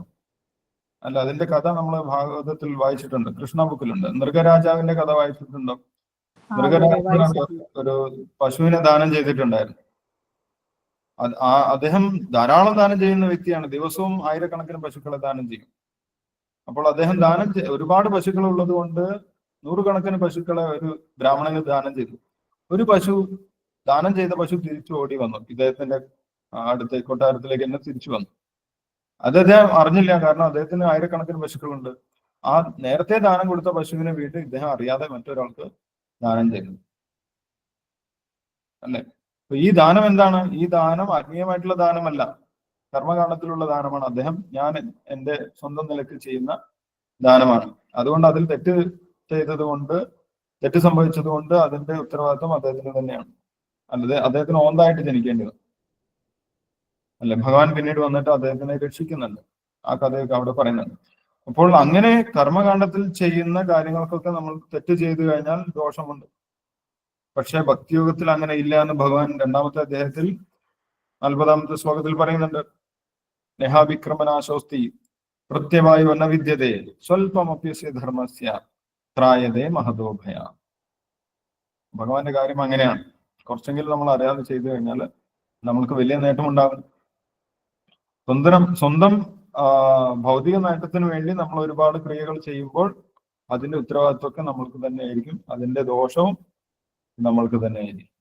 അല്ല. അതിന്റെ കഥ നമ്മൾ ഭാഗവതത്തിൽ വായിച്ചിട്ടുണ്ട്, കൃഷ്ണ ബുക്കിലുണ്ട്. നൃഗരാജാവിന്റെ കഥ വായിച്ചിട്ടുണ്ടോ? നൃഗരാജാവ് ഒരു പശുവിനെ ദാനം ചെയ്തിട്ടുണ്ടായിരുന്നു. അദ്ദേഹം ധാരാളം ദാനം ചെയ്യുന്ന വ്യക്തിയാണ്. ദിവസവും ആയിരക്കണക്കിന് പശുക്കളെ ദാനം ചെയ്യും. അപ്പോൾ അദ്ദേഹം ഒരുപാട് പശുക്കൾ ഉള്ളത് കൊണ്ട് നൂറുകണക്കിന് പശുക്കളെ ഒരു ബ്രാഹ്മണന് ദാനം ചെയ്തു. ഒരു ദാനം ചെയ്ത പശു തിരിച്ചു ഓടി വന്നു, ഇദ്ദേഹത്തിന്റെ അടുത്ത കൊട്ടാരത്തിലേക്ക് തന്നെ തിരിച്ചു വന്നു. അത് അദ്ദേഹം അറിഞ്ഞില്ല, കാരണം അദ്ദേഹത്തിന് ആയിരക്കണക്കിന് പശുക്കളുണ്ട്. ആ നേരത്തെ ദാനം കൊടുത്ത പശുവിനെ വീണ്ടും ഇദ്ദേഹം അറിയാതെ മറ്റൊരാൾക്ക് ദാനം ചെയ്യുന്നു. അല്ലെ? അപ്പൊ ഈ ദാനം എന്താണ്? ഈ ദാനം ആത്മീയമായിട്ടുള്ള ദാനമല്ല, കർമ്മകാണ്ഡത്തിലുള്ള ദാനമാണ്. അദ്ദേഹം ഞാൻ എൻ്റെ സ്വന്തം നിലയ്ക്ക് ചെയ്യുന്ന ദാനമാണ്. അതുകൊണ്ട് അതിൽ തെറ്റ് സംഭവിച്ചത് കൊണ്ട് അതിന്റെ ഉത്തരവാദിത്വം അദ്ദേഹത്തിന് തന്നെയാണ്. അല്ലാതെ അദ്ദേഹത്തിന് ഓന്തായിട്ട് ജനിക്കേണ്ടത് അല്ലെ. ഭഗവാൻ പിന്നീട് വന്നിട്ട് അദ്ദേഹത്തിനെ രക്ഷിക്കുന്നുണ്ട്. ആ കഥയൊക്കെ അവിടെ പറയുന്നുണ്ട്. അപ്പോൾ അങ്ങനെ കർമ്മകാണ്ഡത്തിൽ ചെയ്യുന്ന കാര്യങ്ങൾക്കൊക്കെ നമ്മൾ തെറ്റ് ചെയ്തു കഴിഞ്ഞാൽ ദോഷമുണ്ട്. പക്ഷെ ഭക്തിയോഗത്തിൽ അങ്ങനെ ഇല്ല എന്ന് ഭഗവാൻ 2ാമത്തെ അധ്യായത്തിൽ 40ാമത്തെ ശ്ലോകത്തിൽ പറയുന്നുണ്ട്. നെഹാവിക്രമനാശോസ്തി പ്രത്യവായു വന്ന വിദ്യതേ സ്വൽപമപ്യസ്യ ധർമ്മസ്യ ത്രായതേ മഹതോഭയ. ഭഗവാന്റെ കാര്യം അങ്ങനെയാണ്. കുറച്ചെങ്കിലും നമ്മൾ അറിയാതെ ചെയ്തു കഴിഞ്ഞാൽ നമ്മൾക്ക് വലിയ നേട്ടമുണ്ടാകും. സ്വന്തം ഭൗതിക നേട്ടത്തിന് വേണ്ടി നമ്മൾ ഒരുപാട് ക്രിയകൾ ചെയ്യുമ്പോൾ അതിന്റെ ഉത്തരവാദിത്വമൊക്കെ നമ്മൾക്ക് തന്നെ ആയിരിക്കും, അതിന്റെ ദോഷവും നമ്മൾക്ക് തന്നെ ആയിരിക്കും.